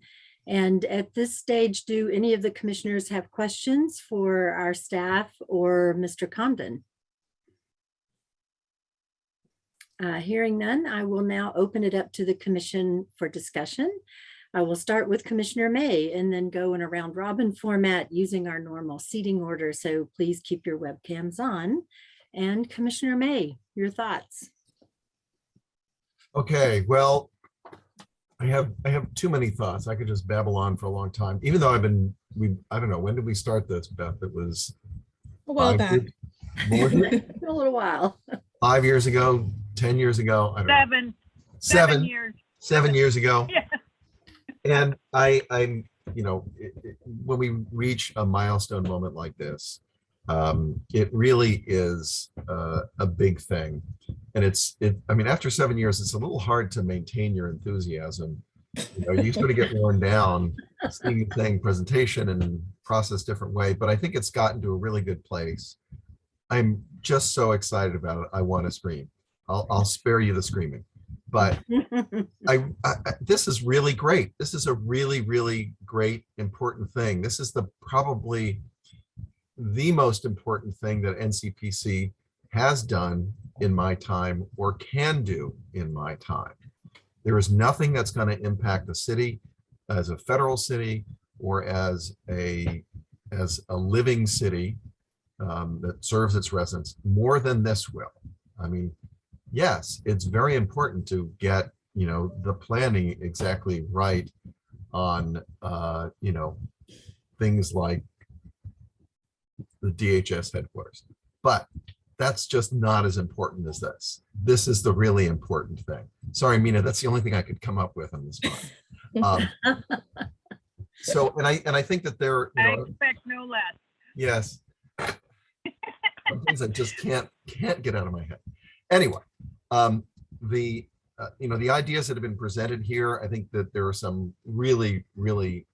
And at this stage, do any of the commissioners have questions for our staff or Mr. Condon? Hearing none, I will now open it up to the commission for discussion. I will start with Commissioner May and then go in a round robin format using our normal seating order. So please keep your webcams on. And Commissioner May, your thoughts. Okay, well, I have too many thoughts. I could just babble on for a long time, even though I don't know, when did we start this, Beth? It was a while back. A little while. 5 years ago, 10 years ago. I don't know. 7 years. 7 years ago. Yeah. And I'm, you know, when we reach a milestone moment like this, it really is a big thing. And I mean, after 7 years, it's a little hard to maintain your enthusiasm. You know, you sort of get worn down seeing the thing presentation and process different way, but I think it's gotten to a really good place. I'm just so excited about it. I want to scream. I'll spare you the screaming, but this is really great. This is a really, really great, important thing. This is probably the most important thing that NCPC has done in my time or can do in my time. There is nothing that's going to impact the city as a federal city or as a living city that serves its residents more than this will. I mean, yes, it's very important to get, you know, the planning exactly right on, you know, things like the DHS headquarters, but that's just not as important as this. This is the really important thing. Sorry, Mina, that's the only thing I could come up with on the spot. So, and I think that there, you know, I expect no less. yes, some things I just can't get out of my head. Anyway, you know, the ideas that have been presented here, I think that there are some really, really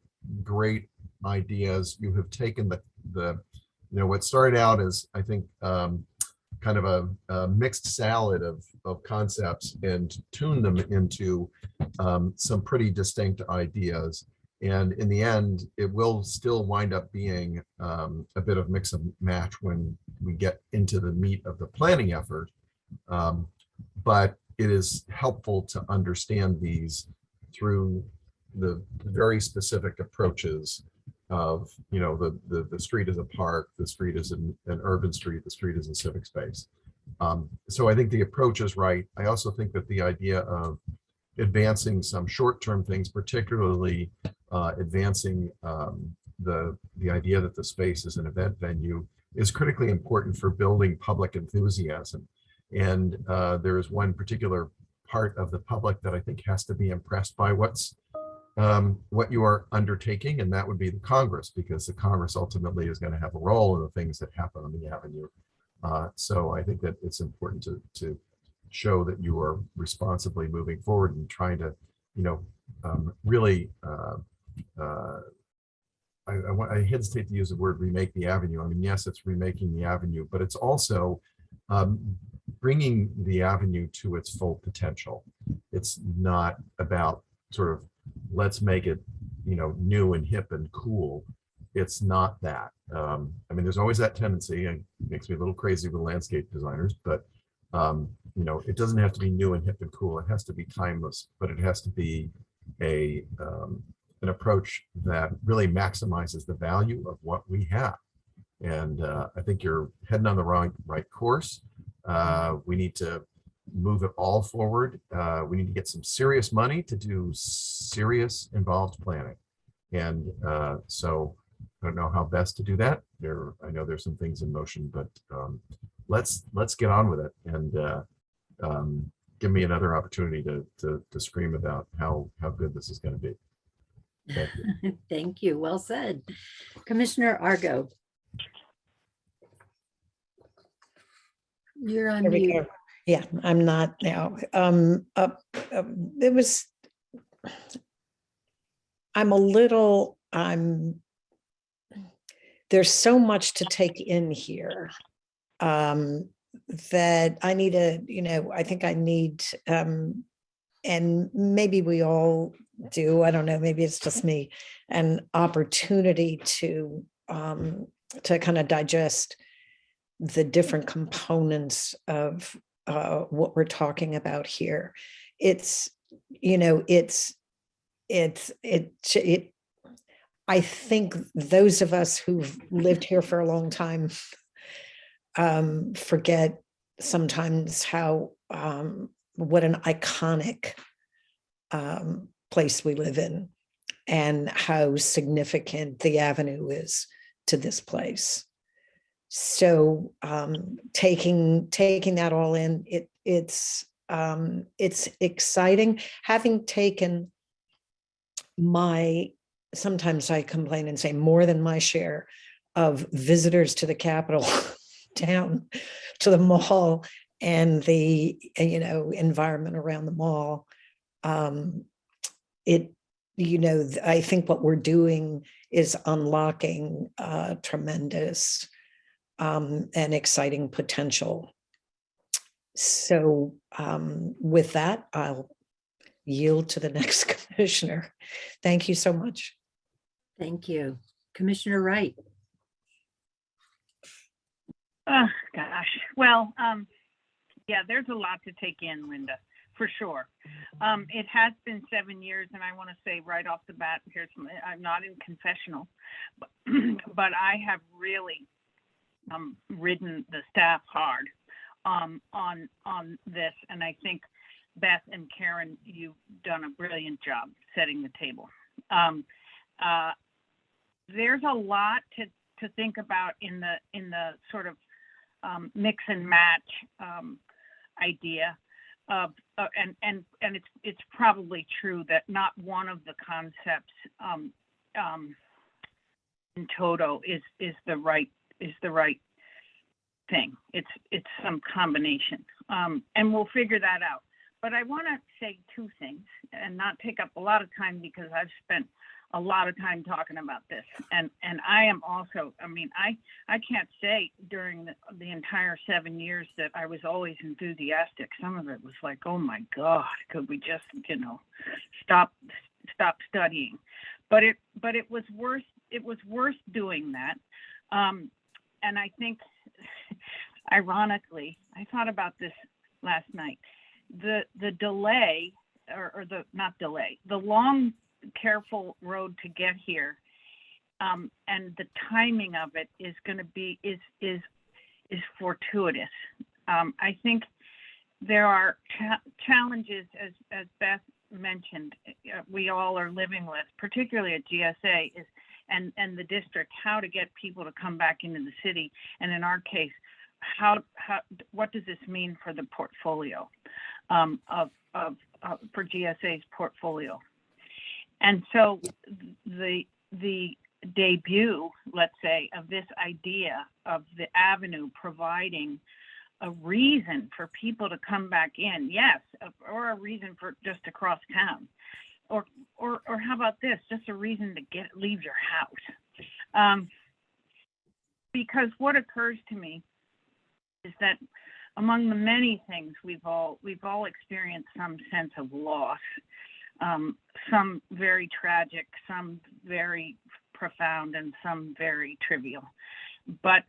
great ideas. You have taken the you know, what started out as, I think, kind of a mixed salad of concepts and tuned them into some pretty distinct ideas. And in the end, it will still wind up being a bit of mix and match when we get into the meat of the planning effort. But it is helpful to understand these through the very specific approaches of, you know, the street is a park, the street is an urban street, the street is a civic space. So I think the approach is right. I also think that the idea of advancing some short-term things, particularly advancing the idea that the space is an event venue, is critically important for building public enthusiasm. And there is one particular part of the public that I think has to be impressed by what you are undertaking, and that would be the Congress, because the Congress ultimately is going to have a role in the things that happen on the Avenue. So I think that it's important to show that you are responsibly moving forward and trying to, you know, really, I hesitate to use the word remake the Avenue. I mean, yes, it's remaking the Avenue, but it's also bringing the Avenue to its full potential. It's not about sort of, let's make it, you know, new and hip and cool. It's not that. I mean, there's always that tendency, and it makes me a little crazy with landscape designers, but you know, it doesn't have to be new and hip and cool. It has to be timeless, but it has to be an approach that really maximizes the value of what we have. And I think you're heading on the right course. We need to move it all forward. We need to get some serious money to do serious involved planning. And so I don't know how best to do that. I know there's some things in motion, but let's get on with it and give me another opportunity to scream about how good this is going to be. Thank you. Thank you. Well said. Commissioner Argo. You're on There we mute. go. Yeah, I'm not now. There's so much to take in here that I need I think I need, and maybe we all do, I don't know, maybe it's just me, an opportunity to kind of digest the different components of what we're talking about here. I think those of us who've lived here for a long time forget sometimes how what an iconic place we live in and how significant the Avenue is to this place. So taking that all in, it's exciting. Having taken sometimes I complain and say more than my share of visitors to the Capitol down to the mall and the, environment around the mall. I think what we're doing is unlocking tremendous and exciting potential. So with that, I'll yield to the next commissioner. Thank you so much. Thank you. Commissioner Wright. Oh, gosh. Well, yeah, there's a lot to take in, Linda, for sure. It has been 7 years, and I want to say right off the bat, I'm not in confessional, but I have really ridden the staff hard on this, and I think Beth and Karen, you've done a brilliant job setting the table. There's a lot to think about in the sort of mix and match idea of and it's probably true that not one of the concepts in toto is the right thing. It's some combination, and we'll figure that out. But I want to say two things and not take up a lot of time because I've spent a lot of time talking about this. And I am also, I can't say during the entire 7 years that I was always enthusiastic. Some of it was like, oh my God, could we just, stop studying? But it was worth doing that. And I think, ironically, I thought about this last night. The delay, or the not delay, the long, careful road to get here, and the timing of it is going to be is fortuitous. I think there are challenges, as Beth mentioned, we all are living with, particularly at GSA, and the district, how to get people to come back into the city, and in our case, what does this mean for the portfolio for GSA's portfolio? And so the debut, let's say, of this idea of the avenue providing a reason for people to come back in, yes, or a reason for just to cross town, or how about this, just a reason to leave your house, because what occurs to me is that among the many things we've all experienced some sense of loss, some very tragic, some very profound, and some very trivial. But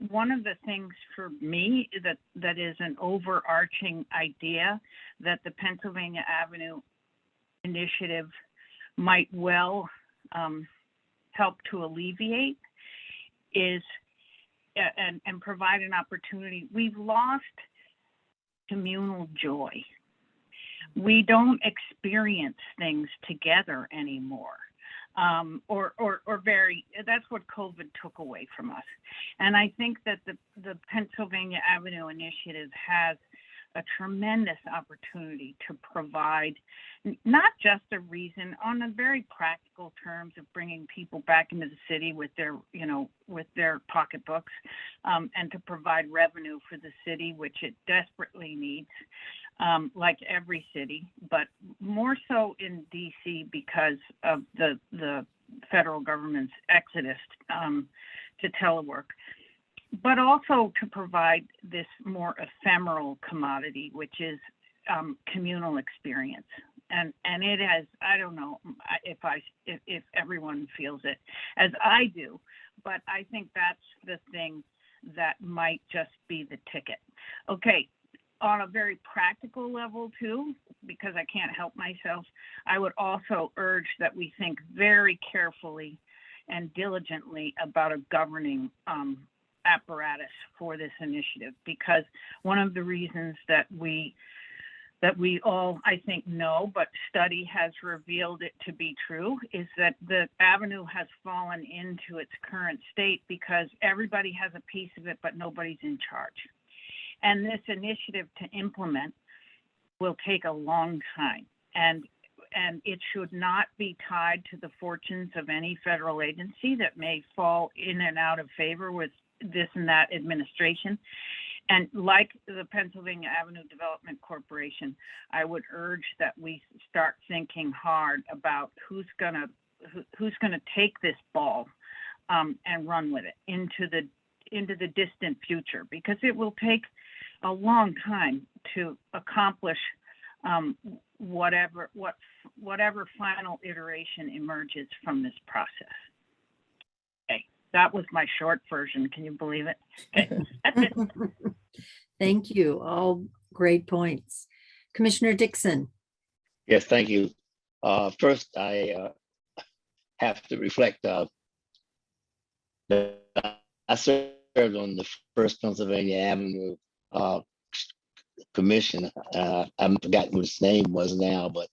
one of the things for me that is an overarching idea that the Pennsylvania Avenue Initiative might well help to alleviate is and provide an opportunity. We've lost communal joy. We don't experience things together anymore, that's what COVID took away from us. And I think that the Pennsylvania Avenue Initiative has a tremendous opportunity to provide not just a reason on a very practical terms of bringing people back into the city with their pocketbooks, and to provide revenue for the city, which it desperately needs, like every city, but more so in DC because of the federal government's exodus to telework, but also to provide this more ephemeral commodity, which is communal experience. And it has, I don't know if everyone feels it as I do, but I think that's the thing that might just be the ticket. Okay, on a very practical level too, because I can't help myself, I would also urge that we think very carefully and diligently about a governing apparatus for this initiative, because one of the reasons that we all, I think, know, but study has revealed it to be true, is that the avenue has fallen into its current state because everybody has a piece of it, but nobody's in charge. And this initiative to implement will take a long time. And and it should not be tied to the fortunes of any federal agency that may fall in and out of favor with this and that administration. And like the Pennsylvania Avenue Development Corporation, I would urge that we start thinking hard about who's gonna take this ball and run with it into the distant future, because it will take a long time to accomplish whatever final iteration emerges from this process. Okay, that was my short version. Can you believe it? Okay, that's it. Thank you. All great points. Commissioner Dixon. Yes, thank you. First, I have to reflect that I served on the first Pennsylvania Avenue Commission. I'm forgotten what its name was now, but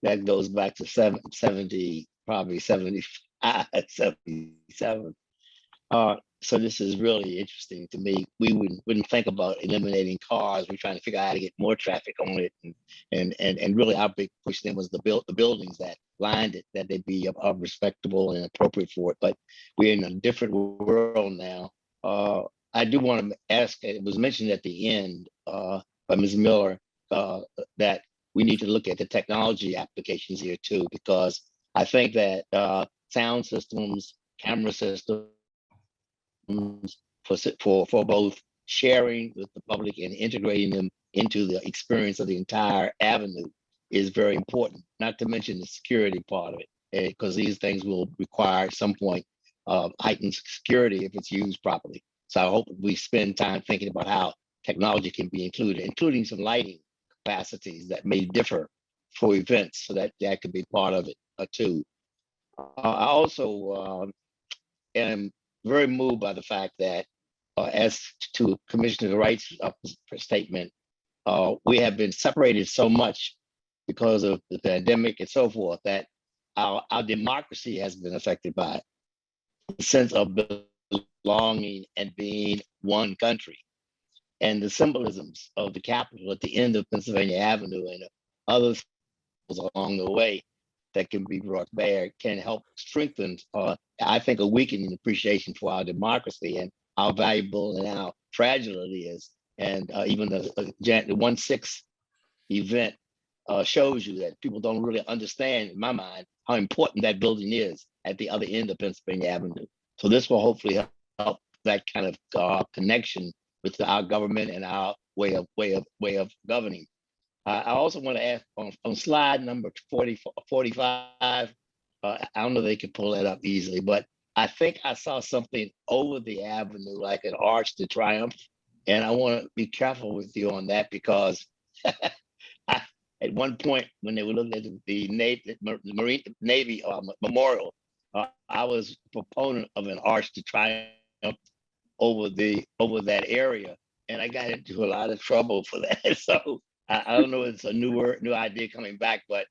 that goes back to 70, probably 75, 77. So this is really interesting to me. We wouldn't think about eliminating cars. We're trying to figure out how to get more traffic on it, and really our big push then was the buildings that lined it, that they be respectable and appropriate for it. But we're in a different world now. I do want to ask, it was mentioned at the end by Ms. Miller, that we need to look at the technology applications here too, because I think that sound systems, camera systems, for both sharing with the public and integrating them into the experience of the entire avenue is very important, not to mention the security part of it, because these things will require at some point heightened security if it's used properly. So I hope we spend time thinking about how technology can be included, including some lighting capacities that may differ for events, so that could be part of it too. I also am very moved by the fact that, as to Commissioner Wright's statement, we have been separated so much because of the pandemic and so forth that our democracy has been affected by it. The sense of belonging and being one country, and the symbolisms of the Capitol at the end of Pennsylvania Avenue and others along the way that can be brought there can help strengthen, I think, a weakening appreciation for our democracy and how valuable and how fragile it is. And even the 1/6 event shows you that people don't really understand, in my mind, how important that building is at the other end of Pennsylvania Avenue. So this will hopefully help that kind of connection with our government and our way of governing. I also want to ask on slide number 45, I don't know if they can pull that up easily, but I think I saw something over the avenue, like an Arch de Triomphe. And I want to be careful with you on that, because at one point when they were looking at the Marine Navy memorial, I was a proponent of an Arch de Triomphe over that area. And I got into a lot of trouble for that. So I don't know if it's a new idea coming back, but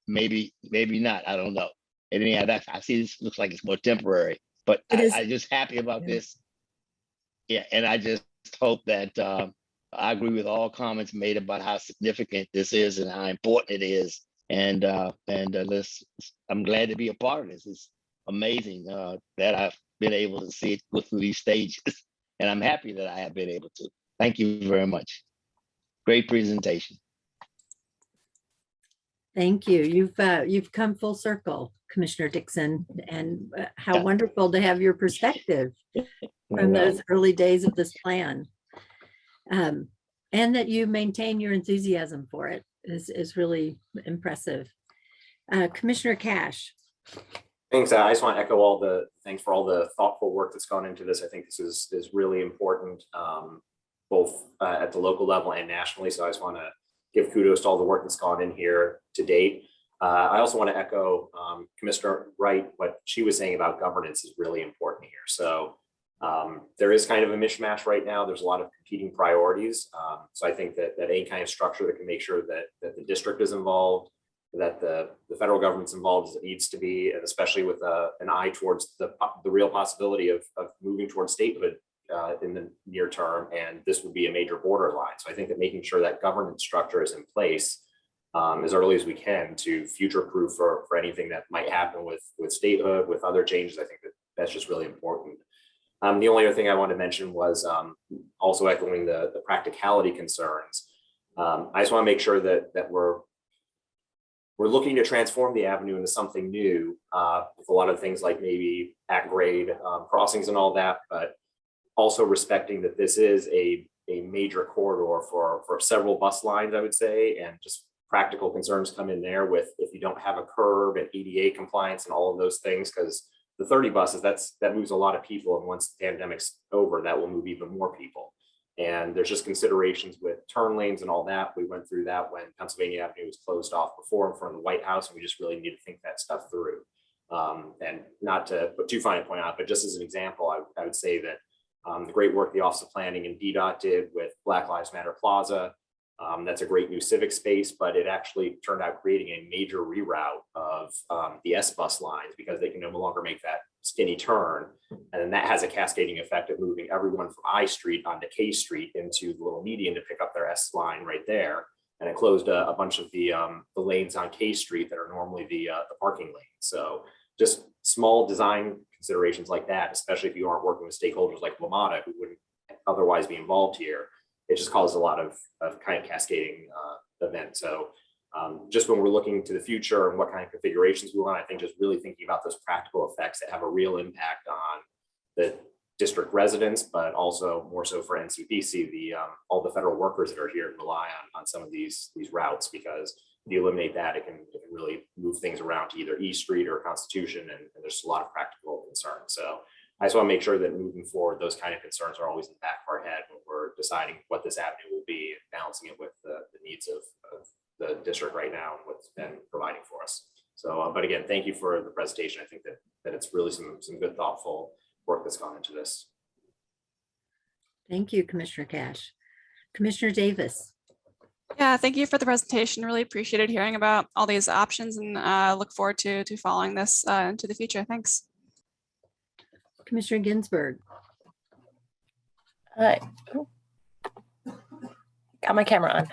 maybe not. I don't know. And anyhow, I see this looks like it's more temporary, but I'm just happy about this. Yeah, and I just hope that I agree with all comments made about how significant this is and how important it is. And I'm glad to be a part of this. It's amazing that I've been able to see it go through these stages, and I'm happy that I have been able to. Thank you very much. Great presentation. Thank you. You've come full circle, Commissioner Dixon, and how wonderful to have your perspective from those early days of this plan. And that you maintain your enthusiasm for it is really impressive. Commissioner Cash. Thanks. I just want to echo all the thanks for all the thoughtful work that's gone into this. I think this is really important, both at the local level and nationally. So I just want to give kudos to all the work that's gone in here to date. I also want to echo Commissioner Wright. What she was saying about governance is really important here. So there is kind of a mishmash right now. There's a lot of competing priorities. So I think that any kind of structure that can make sure that the district is involved, that the federal government's involved as it needs to be, and especially with an eye towards the real possibility of moving towards statehood in the near term, and this would be a major borderline. So I think that making sure that governance structure is in place as early as we can to future-proof for anything that might happen with statehood, with other changes. I think that's just really important. The only other thing I wanted to mention was also echoing the practicality concerns. I just want to make sure that we're looking to transform the avenue into something new with a lot of things like maybe at grade crossings and all that, but also respecting that this is a major corridor for several bus lines, I would say, and just practical concerns come in there with if you don't have a curb and ADA compliance and all of those things, because the 30 buses, that moves a lot of people. And once the pandemic's over, that will move even more people. And there's just considerations with turn lanes and all that. We went through that when Pennsylvania Avenue was closed off before in front of the White House, and we just really need to think that stuff through. And not to put too fine a point out, but just as an example, I would say that the great work the Office of Planning and DDOT did with Black Lives Matter Plaza, that's a great new civic space, but it actually turned out creating a major reroute of the S bus lines because they can no longer make that skinny turn. And then that has a cascading effect of moving everyone from I Street onto K Street into the little median to pick up their S line right there. And it closed a bunch of the lanes on K Street that are normally the parking lanes. So just small design considerations like that, especially if you aren't working with stakeholders like WMATA who wouldn't otherwise be involved here, it just causes a lot of kind of cascading events. So just when we're looking to the future and what kind of configurations we want, I think just really thinking about those practical effects that have a real impact on the district residents, but also more so for NCPC, all the federal workers that are here and rely on some of these routes, because if you eliminate that, it can really move things around to either E Street or Constitution, and there's a lot of practical concerns. So I just want to make sure that moving forward, those kind of concerns are always in the back of our head when we're deciding what this avenue will be and balancing it with the needs of the district right now and what's been providing for us. So, but again, thank you for the presentation. I think that it's really some good, thoughtful work that's gone into this. Thank you, Commissioner Cash. Commissioner Davis. Yeah, thank you for the presentation. Really appreciated hearing about all these options and look forward to following this into the future. Thanks. Commissioner Ginsburg. Got my camera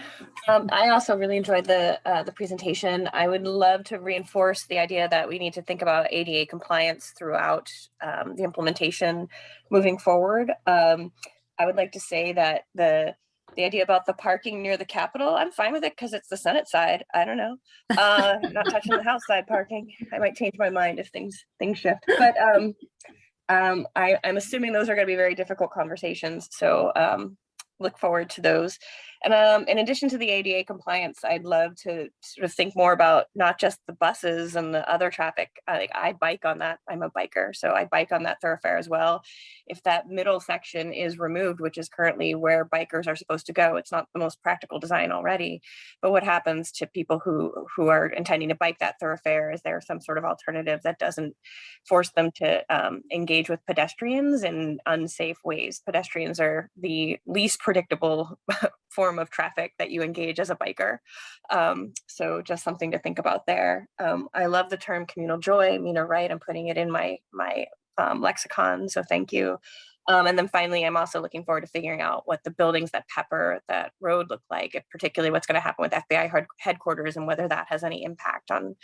on. I also really enjoyed the presentation. I would love to reinforce the idea that we need to think about ADA compliance throughout the implementation moving forward. I would like to say that the idea about the parking near the Capitol, I'm fine with it because it's the Senate side. I don't know. Not touching the House side parking. I might change my mind if things shift. But I'm assuming those are going to be very difficult conversations. So look forward to those. And in addition to the ADA compliance, I'd love to sort of think more about not just the buses and the other traffic. Like I bike on that. I'm a biker, so I bike on that thoroughfare as well. If that middle section is removed, which is currently where bikers are supposed to go, it's not the most practical design already. But what happens to people who are intending to bike that thoroughfare? Is there some sort of alternative that doesn't force them to engage with pedestrians in unsafe ways? Pedestrians are the least predictable form of traffic that you engage as a biker. So just something to think about there. I love the term communal joy. Mina, right? I'm putting it in my lexicon, so thank you. And then finally, I'm also looking forward to figuring out what the buildings that pepper that road look like, particularly what's going to happen with FBI headquarters and whether that has any impact on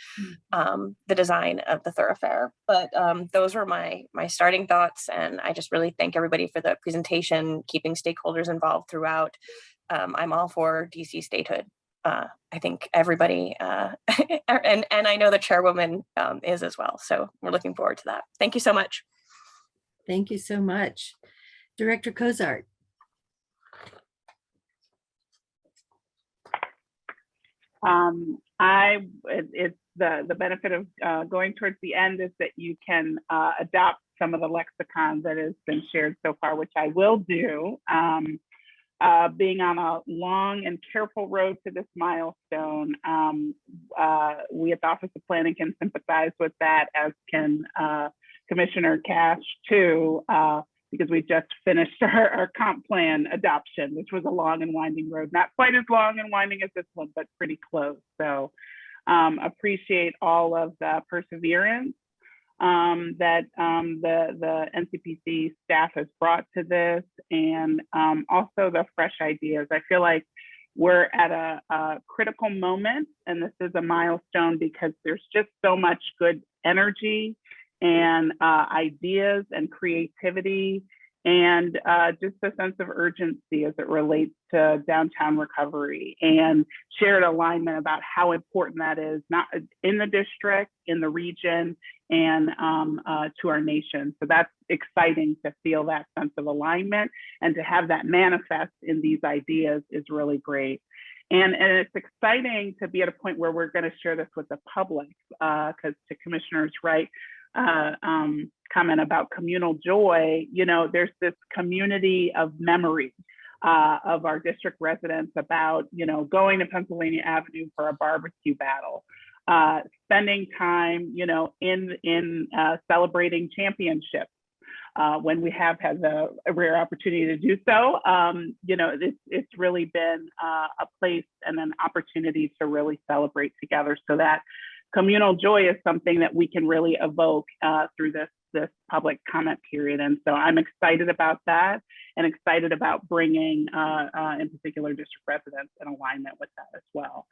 the design of the thoroughfare. But those were my starting thoughts, and I just really thank everybody for the presentation, keeping stakeholders involved throughout. I'm all for DC statehood. I think everybody, and I know the chairwoman is as well. So we're looking forward to that. Thank you so much. Thank you so much. Director Cozart. It's the benefit of going towards the end is that you can adopt some of the lexicon that has been shared so far, which I will do. Being on a long and careful road to this milestone, we at the Office of Planning can sympathize with that, as can Commissioner Cash too, because we just finished our comp plan adoption, which was a long and winding road. Not quite as long and winding as this one, but pretty close. So appreciate all of the perseverance that the NCPC staff has brought to this, and also the fresh ideas. I feel like we're at a critical moment, and this is a milestone because there's just so much good energy and ideas and creativity and just a sense of urgency as it relates to downtown recovery and shared alignment about how important that is, not in the district, in the region, and to our nation. So that's exciting to feel that sense of alignment, and to have that manifest in these ideas is really great. And it's exciting to be at a point where we're going to share this with the public, because to Commissioner's Wright comment about communal joy, you know, there's this community of memory of our district residents about, you know, going to Pennsylvania Avenue for a barbecue battle, spending time, you know, in celebrating championships when we have had a rare opportunity to do so. You know, it's really been a place and an opportunity to really celebrate together. So that communal joy is something that we can really evoke through this public comment period. And so I'm excited about that, and excited about bringing, in particular, district residents in alignment with that as well.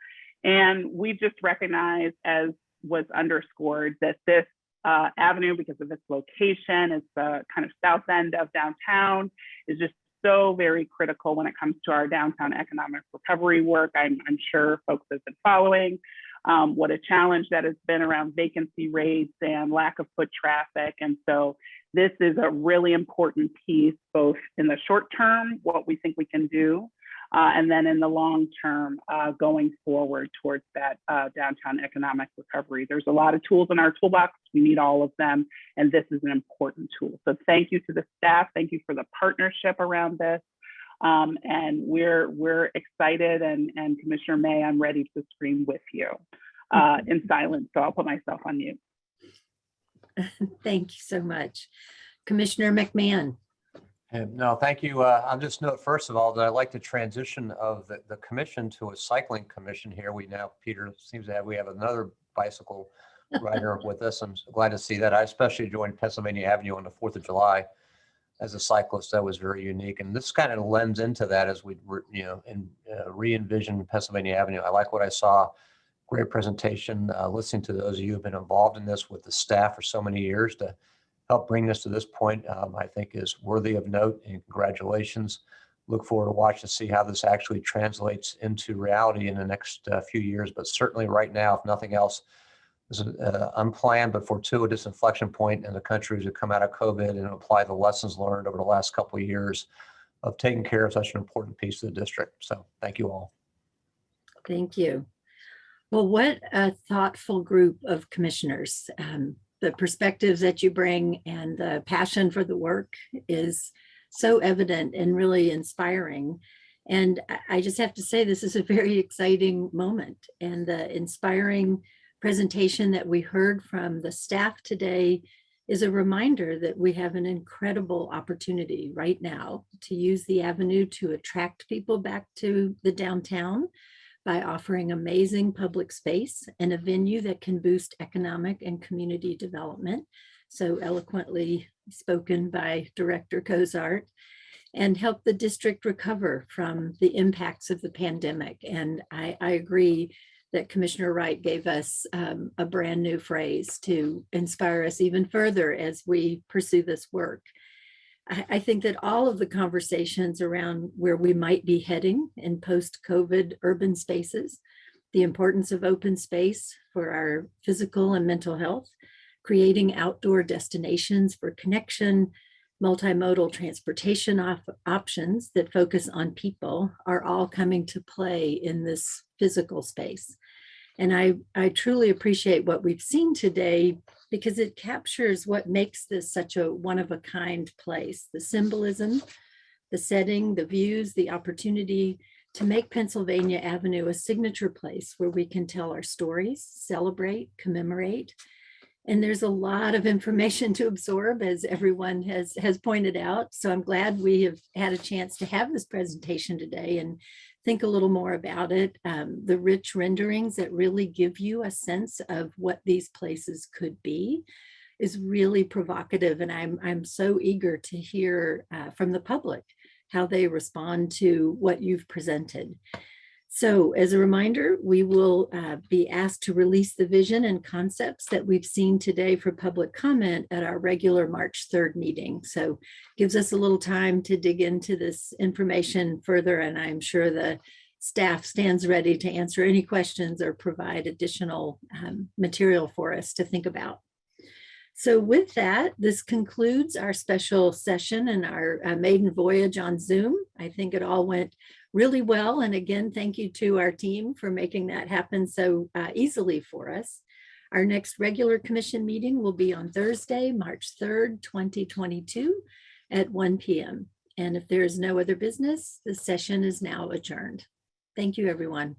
And we just recognize, as was underscored, that this avenue, because of its location, it's the kind of south end of downtown, is just so very critical when it comes to our downtown economic recovery work. I'm sure folks have been following what a challenge that has been around vacancy rates and lack of foot traffic. And so this is a really important piece, both in the short term, what we think we can do, and then in the long term, going forward towards that downtown economic recovery. There's a lot of tools in our toolbox. We need all of them, and this is an important tool. So thank you to the staff. Thank you for the partnership around this. And we're excited, and Commissioner May, I'm ready to scream with you in silence, so I'll put myself on mute. Thank you so much. Commissioner McMahon. No, thank you. I'll just note, first of all, that I'd like to transition of the commission to a cycling commission here. We now, Peter, seems to have, we have another bicycle rider with us. I'm glad to see that. I especially joined Pennsylvania Avenue on the 4th of July as a cyclist. That was very unique. And this kind of lends into that as we, you know, re-envision Pennsylvania Avenue. I like what I saw. Great presentation. Listening to those of you who have been involved in this with the staff for so many years to help bring this to this point, I think is worthy of note, and congratulations. Look forward to watch to see how this actually translates into reality in the next few years. But certainly right now, if nothing else, this is an unplanned but fortuitous inflection point in the country as we come out of COVID and apply the lessons learned over the last couple of years of taking care of such an important piece of the district. So thank you all. Thank you. Well, what a thoughtful group of commissioners. The perspectives that you bring and the passion for the work is so evident and really inspiring. And I just have to say, this is a very exciting moment. And the inspiring presentation that we heard from the staff today is a reminder that we have an incredible opportunity right now to use the avenue to attract people back to the downtown by offering amazing public space and a venue that can boost economic and community development, so eloquently spoken by Director Cozart, and help the district recover from the impacts of the pandemic. And I agree that Commissioner Wright gave us a brand new phrase to inspire us even further as we pursue this work. I think that all of the conversations around where we might be heading in post-COVID urban spaces, the importance of open space for our physical and mental health, creating outdoor destinations for connection, multimodal transportation options that focus on people are all coming to play in this physical space. And I truly appreciate what we've seen today, because it captures what makes this such a one-of-a-kind place. The symbolism, the setting, the views, the opportunity to make Pennsylvania Avenue a signature place where we can tell our stories, celebrate, commemorate. And there's a lot of information to absorb, as everyone has pointed out. So I'm glad we have had a chance to have this presentation today and think a little more about it. The rich renderings that really give you a sense of what these places could be is really provocative. And I'm so eager to hear from the public how they respond to what you've presented. So as a reminder, we will be asked to release the vision and concepts that we've seen today for public comment at our regular March 3rd meeting. So gives us a little time to dig into this information further, and I'm sure the staff stands ready to answer any questions or provide additional material for us to think about. So with that, this concludes our special session and our maiden voyage on Zoom. I think it all went really well. And again, thank you to our team for making that happen so easily for us. Our next regular commission meeting will be on Thursday, March 3rd, 2022 at 1 p.m. And if there is no other business, the session is now adjourned. Thank you, everyone.